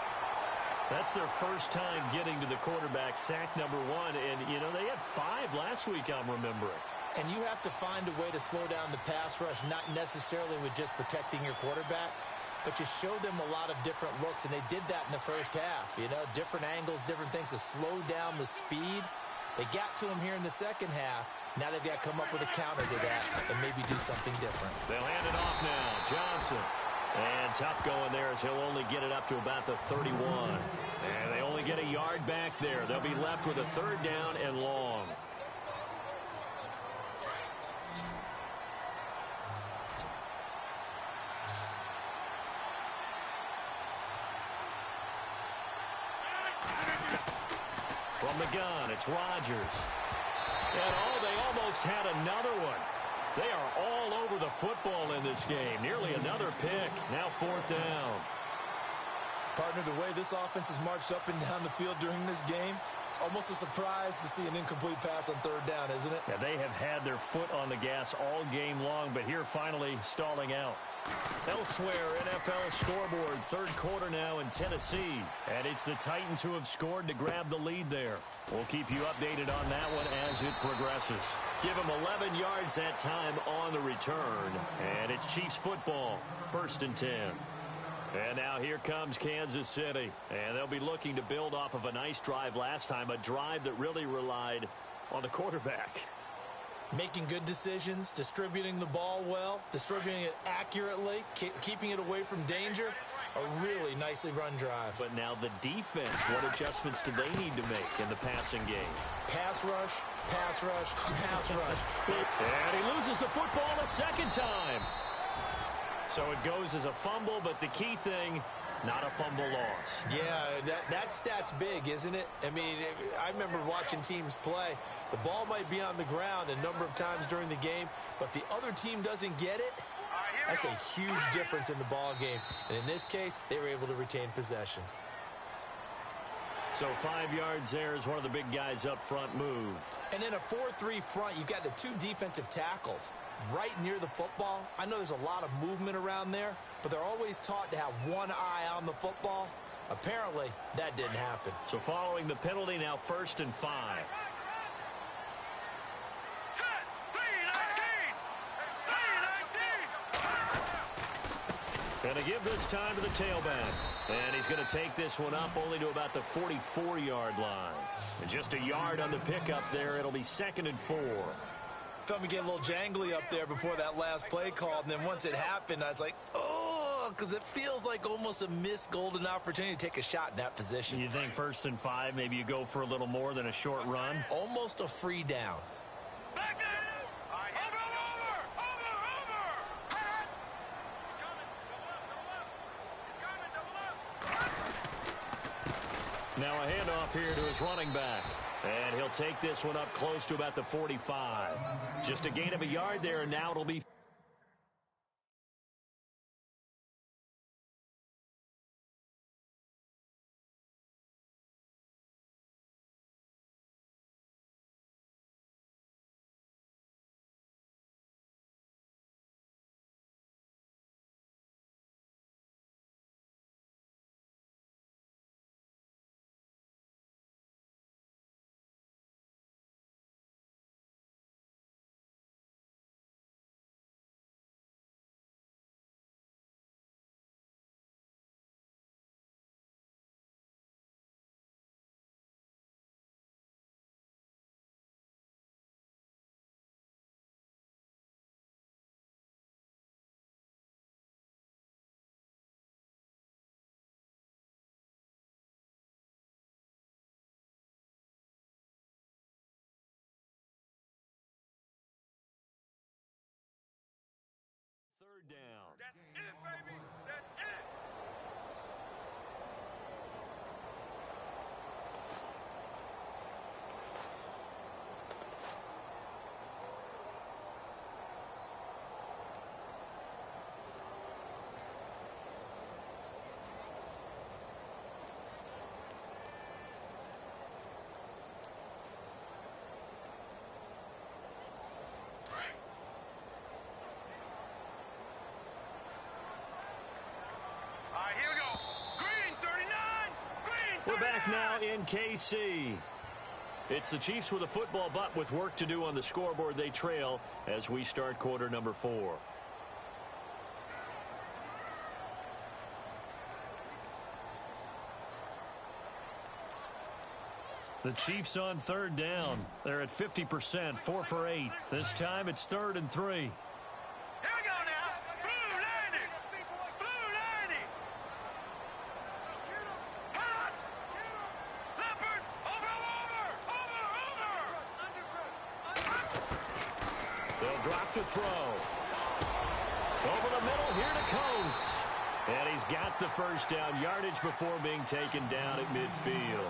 That's their first time getting to the quarterback, sack number 1. And, you know, they had 5 last week, I'm remembering. And you have to find a way to slow down the pass rush, not necessarily with just protecting your quarterback, but you show them a lot of different looks, and they did that in the first half. You know, different angles, different things to slow down the speed. They got to him here in the second half. Now they've got to come up with a counter to that and maybe do something different. They'll hand it off now. Johnson. And tough going there as he'll only get it up to about the 31. And they only get a yard back there. They'll be left with a third down and long. From the gun, it's Rodgers. And they almost had another one. They are all over the football in this game. Nearly another pick. Now 4th down. Partner, the way this offense has marched up and down the field during this game, it's almost a surprise to see an incomplete pass on 3rd down, isn't it? Yeah, they have had their foot on the gas all game long, but here finally stalling out. Elsewhere, NFL scoreboard, 3rd quarter now in Tennessee. And it's the Titans who have scored to grab the lead there. We'll keep you updated on that one as it progresses. Give them 11 yards that time on the return. And it's Chiefs football, 1st and 10. And now here comes Kansas City. And they'll be looking to build off of a nice drive last time, a drive that really relied on the quarterback. Making good decisions, distributing the ball well, distributing it accurately, keeping it away from danger. A really nicely run drive. But now the defense, what adjustments do they need to make in the passing game? Pass rush, pass rush, pass rush. And he loses the football a second time. So it goes as a fumble, but the key thing, not a fumble loss. Yeah, that stat's big, isn't it? I mean, I remember watching teams play. The ball might be on the ground a number of times during the game, but the other team doesn't get it. That's a huge difference in the ball game. And in this case, they were able to retain possession. So 5 yards there as one of the big guys up front moved. And in a 4-3 front, you've got the 2 defensive tackles right near the football. I know there's a lot of movement around there, but they're always taught to have one eye on the football. Apparently, that didn't happen. So following the penalty, now 1st and 5. And to give this time to the tailback. And he's going to take this one up only to about the 44-yard line. And just a yard on the pickup there. It'll be 2nd and 4. Felt me get a little jangly up there before that last play called. And then once it happened, I was like, oh, because it feels like almost a missed golden opportunity to take a shot in that position. You think 1st and 5, maybe you go for a little more than a short run? Almost a free down. Back there! Now a handoff here to his running back. And he'll take this one up close to about the 45. Just a gain of a yard there, and now it'll be kickoff now in KC. It's the Chiefs with a football, but with work to do on the scoreboard, they trail as we start quarter number 4. The Chiefs on third down. They're at 50%, 4 for 8. This time it's 3rd and 3. Here we go now. Blue 90. Blue 90. Hot. Leopard. Over. They'll drop to throw. Over the middle, here to Coates. And he's got the first down, yardage before being taken down at midfield.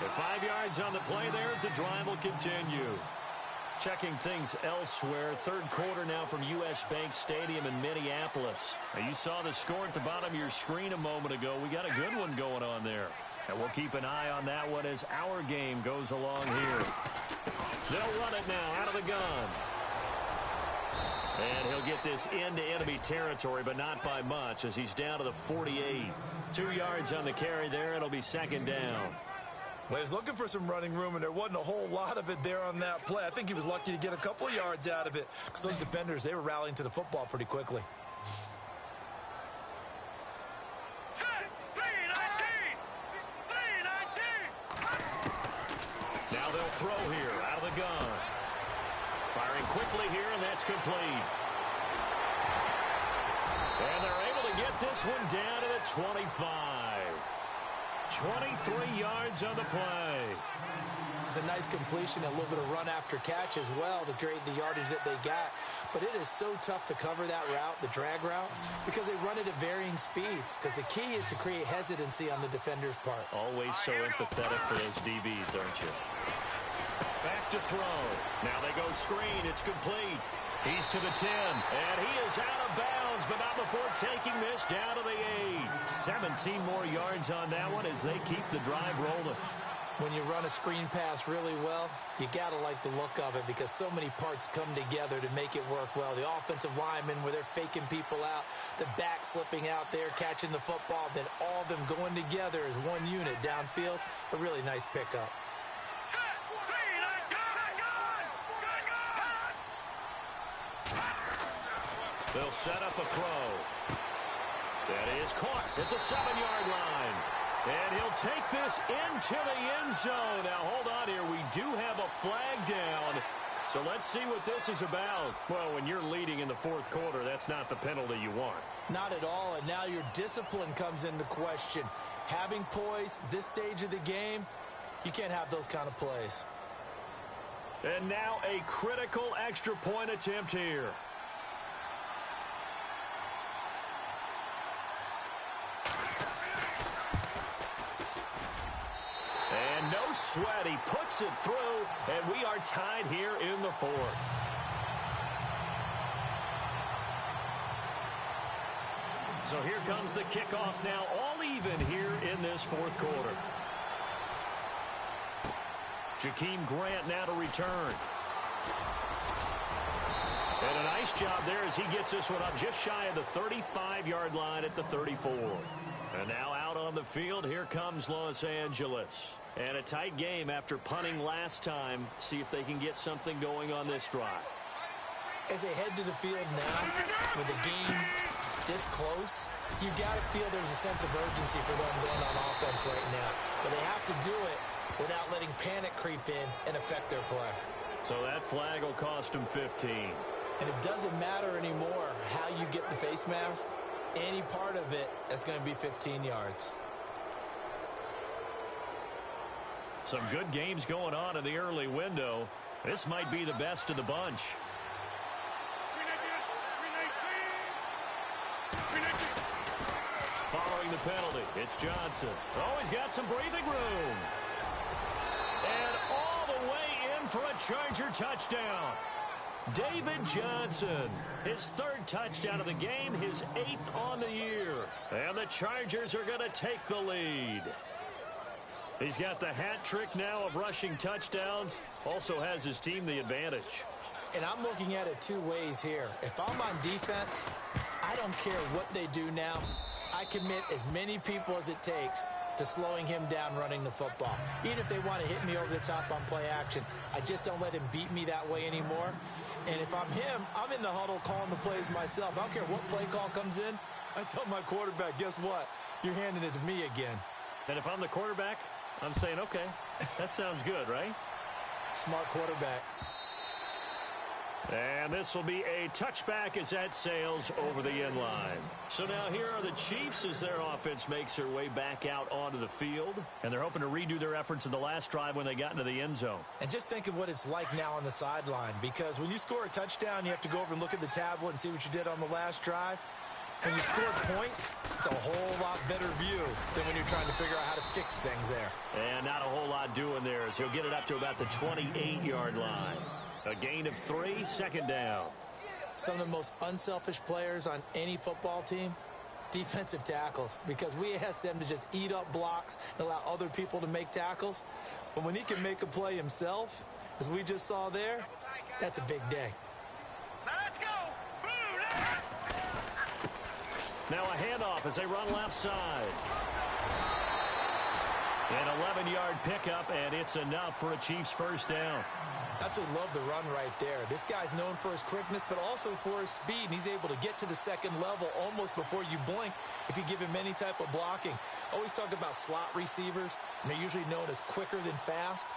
At 5 yards on the play there, as the drive will continue. Checking things elsewhere. Third quarter now from U.S. Bank Stadium in Minneapolis. Now, you saw the score at the bottom of your screen a moment ago. We got a good one going on there. And we'll keep an eye on that one as our game goes along here. They'll run it now out of the gun. And he'll get this into enemy territory, but not by much as he's down to the 48. 2 yards on the carry there. It'll be 2nd down. Well, he was looking for some running room, and there wasn't a whole lot of it there on that play. I think he was lucky to get a couple of yards out of it because those defenders, they were rallying to the football pretty quickly. Now they'll throw here out of the gun. Firing quickly here, and that's complete. And they're able to get this one down to the 25. 23 yards on the play. It's a nice completion, a little bit of run after catch as well to create the yardage that they got. But it is so tough to cover that route, the drag route, because they run it at varying speeds. Because the key is to create hesitancy on the defender's part. Always so empathetic for those DBs, aren't you? Back to throw. Now they go screen. It's complete. He's to the 10, and he is out of bounds, but not before taking this down to the 8. 17 more yards on that one as they keep the drive rolling. When you run a screen pass really well, you got to like the look of it because so many parts come together to make it work well. The offensive linemen where they're faking people out, the back slipping out there, catching the football, then all of them going together as one unit downfield. A really nice pickup. They'll set up a throw. That is caught at the 7-yard line. And he'll take this into the end zone. Now, hold on here. We do have a flag down. So let's see what this is about. Well, when you're leading in the 4th quarter, that's not the penalty you want. Not at all, and now your discipline comes into question. Having poise this stage of the game, you can't have those kind of plays. And now a critical extra point attempt here. And no sweat, he puts it through, and we are tied here in the 4th. So here comes the kickoff now, all even here in this 4th quarter. Jakeem Grant now to return. And a nice job there as he gets this one up just shy of the 35-yard line at the 34. And now out on the field, here comes Los Angeles. And a tight game after punting last time. See if they can get something going on this drive. As they head to the field now, with the game this close, you got to feel there's a sense of urgency for them going on offense right now. But they have to do it without letting panic creep in and affect their play. So that flag will cost them 15. And it doesn't matter anymore how you get the face mask. Any part of it is going to be 15 yards. Some good games going on in the early window. This might be the best of the bunch. Following the penalty, it's Johnson. Oh, he's got some breathing room. And all the way in for a Charger touchdown. David Johnson, his 3rd touchdown of the game, his 8th on the year. And the Chargers are going to take the lead. He's got the hat trick now of rushing touchdowns. Also has his team the advantage. And I'm looking at it 2 ways here. If I'm on defense, I don't care what they do now. I commit as many people as it takes to slowing him down running the football. Even if they want to hit me over the top on play action, I just don't let him beat me that way anymore. And if I'm him, I'm in the huddle calling the plays myself. I don't care what play call comes in. I tell my quarterback, guess what? You're handing it to me again. And if I'm the quarterback, I'm saying, okay, that sounds good, right? Smart quarterback. And this will be a touchback as that sails over the end line. So now here are the Chiefs as their offense makes their way back out onto the field. And they're hoping to redo their efforts in the last drive when they got into the end zone. And just think of what it's like now on the sideline. Because when you score a touchdown, you have to go over and look at the tablet and see what you did on the last drive. When you score points, it's a whole lot better view than when you're trying to figure out how to fix things there. And not a whole lot doing there as he'll get it up to about the 28-yard line. A gain of 3, second down. Some of the most unselfish players on any football team, defensive tackles, because we ask them to just eat up blocks and allow other people to make tackles. But when he can make a play himself, as we just saw there, that's a big day. Now let's go. Now a handoff as they run left side. An 11-yard pickup, and it's enough for a Chiefs first down. Absolutely love the run right there. This guy's known for his quickness, but also for his speed. And he's able to get to the second level almost before you blink if you give him any type of blocking. Always talk about slot receivers, and they're usually known as quicker than fast.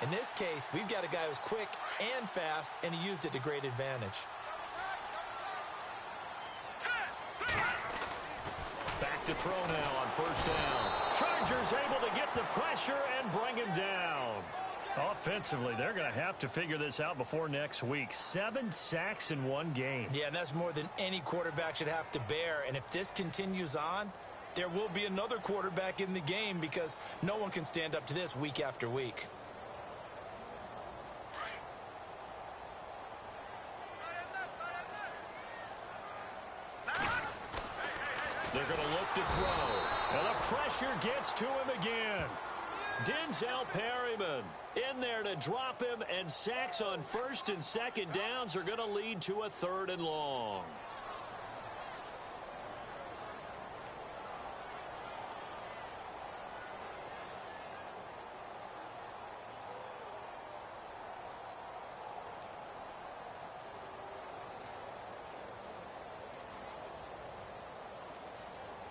In this case, we've got a guy who's quick and fast, and he used it to great advantage. Back to throw now on first down. Chargers able to get the pressure and bring him down. Offensively, they're going to have to figure this out before next week. 7 sacks in one game. Yeah, and that's more than any quarterback should have to bear. And if this continues on, there will be another quarterback in the game because no one can stand up to this week after week. They're going to look to throw. And the pressure gets to him again. Denzel Perryman in there to drop him, and sacks on first and second downs are going to lead to a 3rd and long.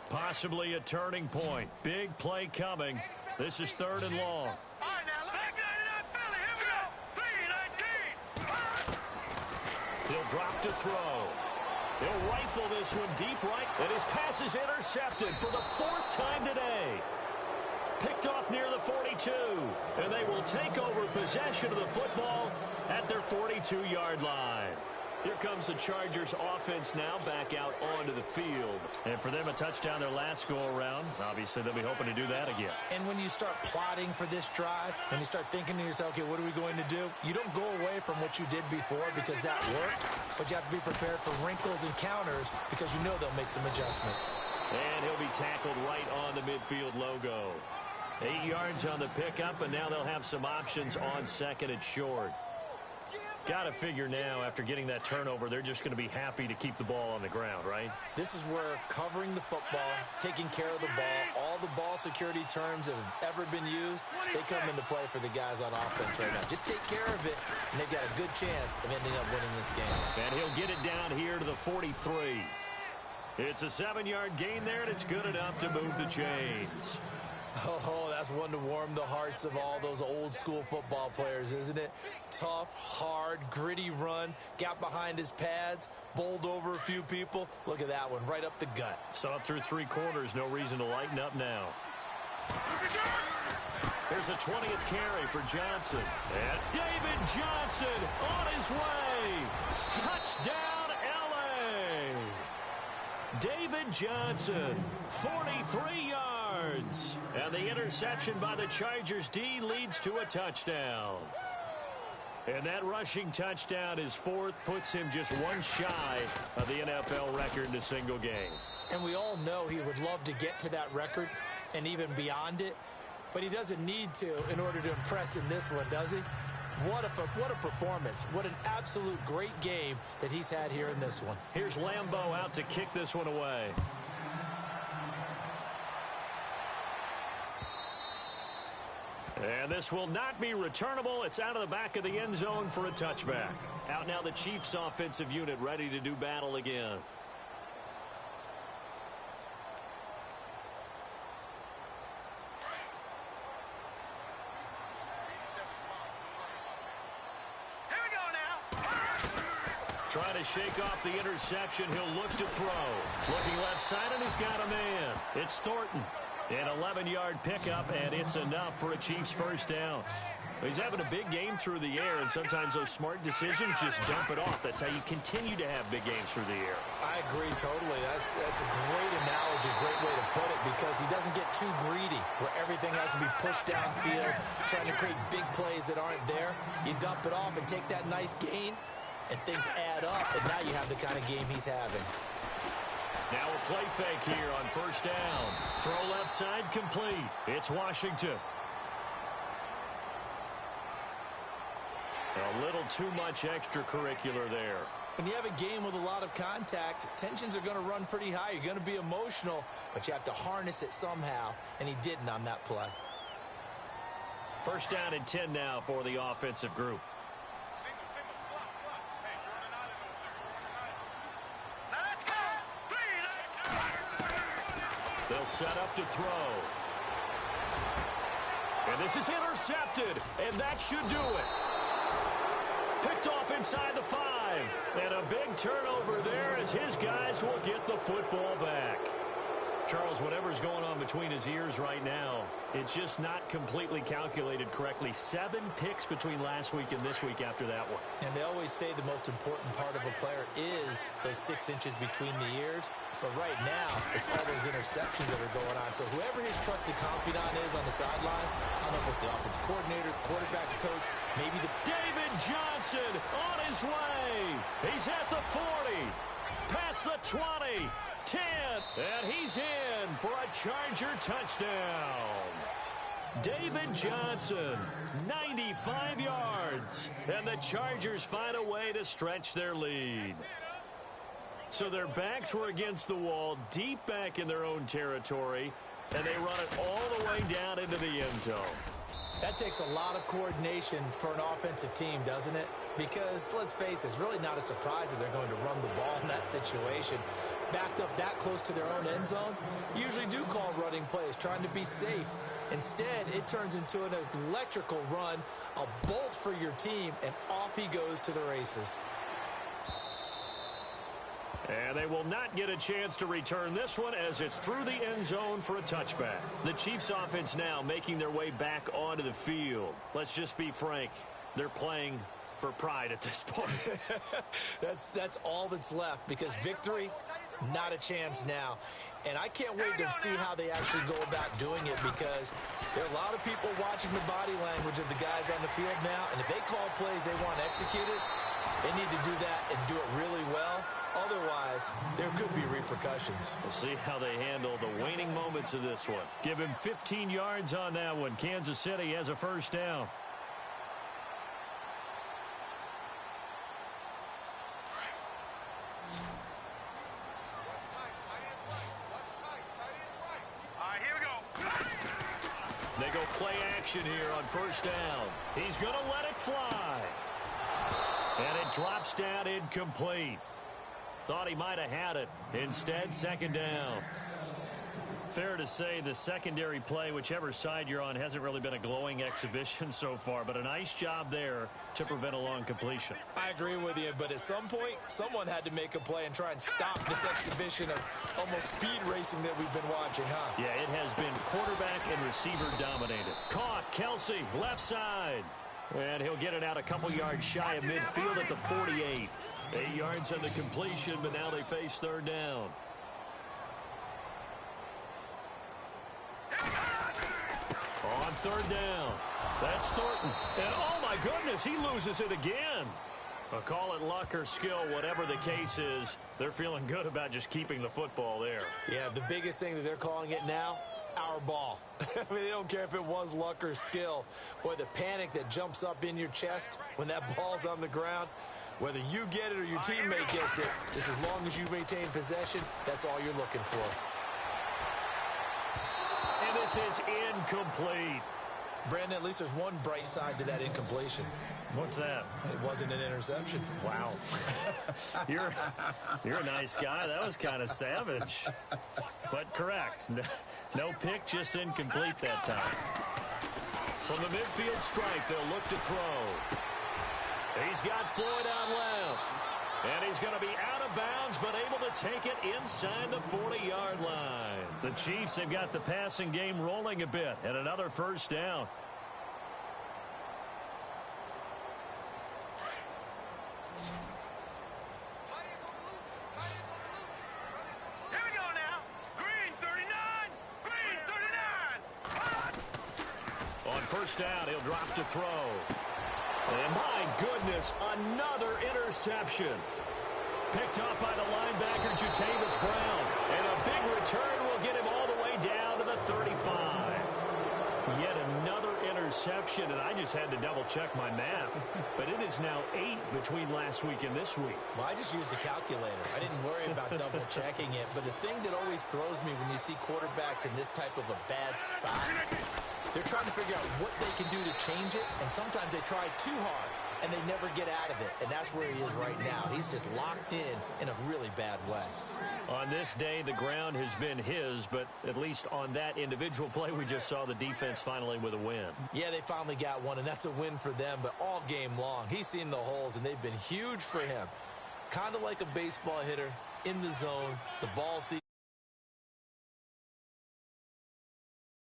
Possibly a turning point. Big play coming. This is 3rd and long. All right, now, back 99 Philly. Here we go. 3-19. He'll drop to throw. He'll rifle this one deep right, and his pass is intercepted for the 4th time today. Picked off near the 42, and they will take over possession of the football at their 42-yard line. Here comes the Chargers offense now back out onto the field. And for them, a touchdown their last go-around. Obviously, they'll be hoping to do that again. And when you start plotting for this drive, when you start thinking to yourself, okay, what are we going to do? You don't go away from what you did before because that worked, but you have to be prepared for wrinkles and counters because you know they'll make some adjustments. And he'll be tackled right on the midfield logo. 8 yards on the pickup, and now they'll have some options on second and short. Got to figure now, after getting that turnover, they're just going to be happy to keep the ball on the ground, right? This is where covering the football, taking care of the ball, all the ball security terms that have ever been used, they come into play for the guys on offense right now. Just take care of it, and they've got a good chance of ending up winning this game. And he'll get it down here to the 43. It's a 7-yard gain there, and it's good enough to move the chains. Oh, that's one to warm the hearts of all those old-school football players, isn't it? Tough, hard, gritty run, got behind his pads, bowled over a few people. Look at that one, right up the gut. So up through 3 quarters, no reason to lighten up now. There's a 20th carry for Johnson. And David Johnson on his way. Touchdown, L.A. David Johnson, 43 yards. And the interception by the Chargers D leads to a touchdown. And that rushing touchdown, his 4th, puts him just one shy of the NFL record in a single game. And we all know he would love to get to that record and even beyond it, but he doesn't need to in order to impress in this one, does he? What a performance. What an absolute great game that he's had here in this one. Here's Lambeau out to kick this one away. And this will not be returnable. It's out of the back of the end zone for a touchback. Out now the Chiefs offensive unit ready to do battle again. Here we go now. Trying to shake off the interception. He'll look to throw. Looking left side, and he's got a man. It's Thornton. An 11-yard pickup, and it's enough for a Chiefs first down. He's having a big game through the air, and sometimes those smart decisions just dump it off. That's how you continue to have big games through the air. I agree totally. That's a great analogy, great way to put it, because he doesn't get too greedy where everything has to be pushed downfield, trying to create big plays that aren't there. You dump it off and take that nice gain, and things add up, and now you have the kind of game he's having. Now a play fake here on first down. Throw left side complete. It's Washington. A little too much extracurricular there. When you have a game with a lot of contact, tensions are going to run pretty high. You're going to be emotional, but you have to harness it somehow, and he didn't on that play. First down and 10 now for the offensive group. They'll set up to throw. And this is intercepted, and that should do it. Picked off inside the 5. And a big turnover there as his guys will get the football back. Charles, whatever's going on between his ears right now, it's just not completely calculated correctly. 7 picks between last week and this week after that one. And they always say the most important part of a player is those 6 inches between the ears. But right now, it's all those interceptions that are going on. So whoever his trusted confidant is on the sidelines, I don't know if it's the offensive coordinator, quarterback's coach, maybe the... David Johnson on his way. He's at the 40, past the 20. 10, and he's in for a Charger touchdown. David Johnson, 95 yards, and the Chargers find a way to stretch their lead. So their backs were against the wall, deep back in their own territory, and they run it all the way down into the end zone. That takes a lot of coordination for an offensive team, doesn't it? Because, let's face it, it's really not a surprise that they're going to run the ball in that situation. Backed up that close to their own end zone, usually do call running plays, trying to be safe. Instead, it turns into an electrical run, a bolt for your team, and off he goes to the races. And they will not get a chance to return this one as it's through the end zone for a touchback. The Chiefs offense now making their way back onto the field. Let's just be frank, they're playing for pride at this point. That's all that's left, because victory, not a chance now. And I can't wait to see how they actually go about doing it, because there are a lot of people watching the body language of the guys on the field now, and if they call plays they want executed, they need to do that and do it really well. Otherwise, there could be repercussions. We'll see how they handle the waning moments of this one. Give him 15 yards on that one. Kansas City has a first down. They go play action here on first down. He's going to let it fly. And it drops down incomplete. Thought he might have had it. Instead, second down. Fair to say the secondary play, whichever side you're on, hasn't really been a glowing exhibition so far, but a nice job there to prevent a long completion. I agree with you, but at some point, someone had to make a play and try and stop this exhibition of almost speed racing that we've been watching, huh? Yeah, it has been quarterback and receiver dominated. Caught, Kelsey, left side. And he'll get it out a couple yards shy of midfield at the 48. 8 yards on the completion, but now they face third down. On third down, that's Thornton. And oh my goodness, he loses it again. I'll call it luck or skill, whatever the case is. They're feeling good about just keeping the football there. Yeah, the biggest thing that they're calling it now, our ball. I mean, they don't care if it was luck or skill. Boy, the panic that jumps up in your chest when that ball's on the ground, whether you get it or your teammate gets it, just as long as you maintain possession, that's all you're looking for. And this is incomplete. Brandon, at least there's one bright side to that incompletion. What's that? It wasn't an interception. Wow. You're a nice guy. That was kind of savage. But correct. No pick, just incomplete that time. From the midfield stripe, they'll look to throw. He's got Floyd out left. And he's going to be out of bounds, but able to take it inside the 40-yard line. The Chiefs have got the passing game rolling a bit, and another first down. Here we go now. Green 39. Green 39. On first down, he'll drop to throw. And my goodness, another interception. Picked up by the linebacker, Jatavis Brown. And a big return will get him all the way down to the 35. Yet another interception, and I just had to double-check my math. But it is now 8 between last week and this week. Well, I just used a calculator. I didn't worry about double-checking it. But the thing that always throws me when you see quarterbacks in this type of a bad spot, they're trying to figure out what they can do to change it, and sometimes they try too hard, and they never get out of it, and that's where he is right now. He's just locked in a really bad way. On this day, the ground has been his, but at least on that individual play, we just saw the defense finally with a win. Yeah, they finally got one, and that's a win for them, but all game long, he's seen the holes, and they've been huge for him. Kind of like a baseball hitter in the zone, the ball sees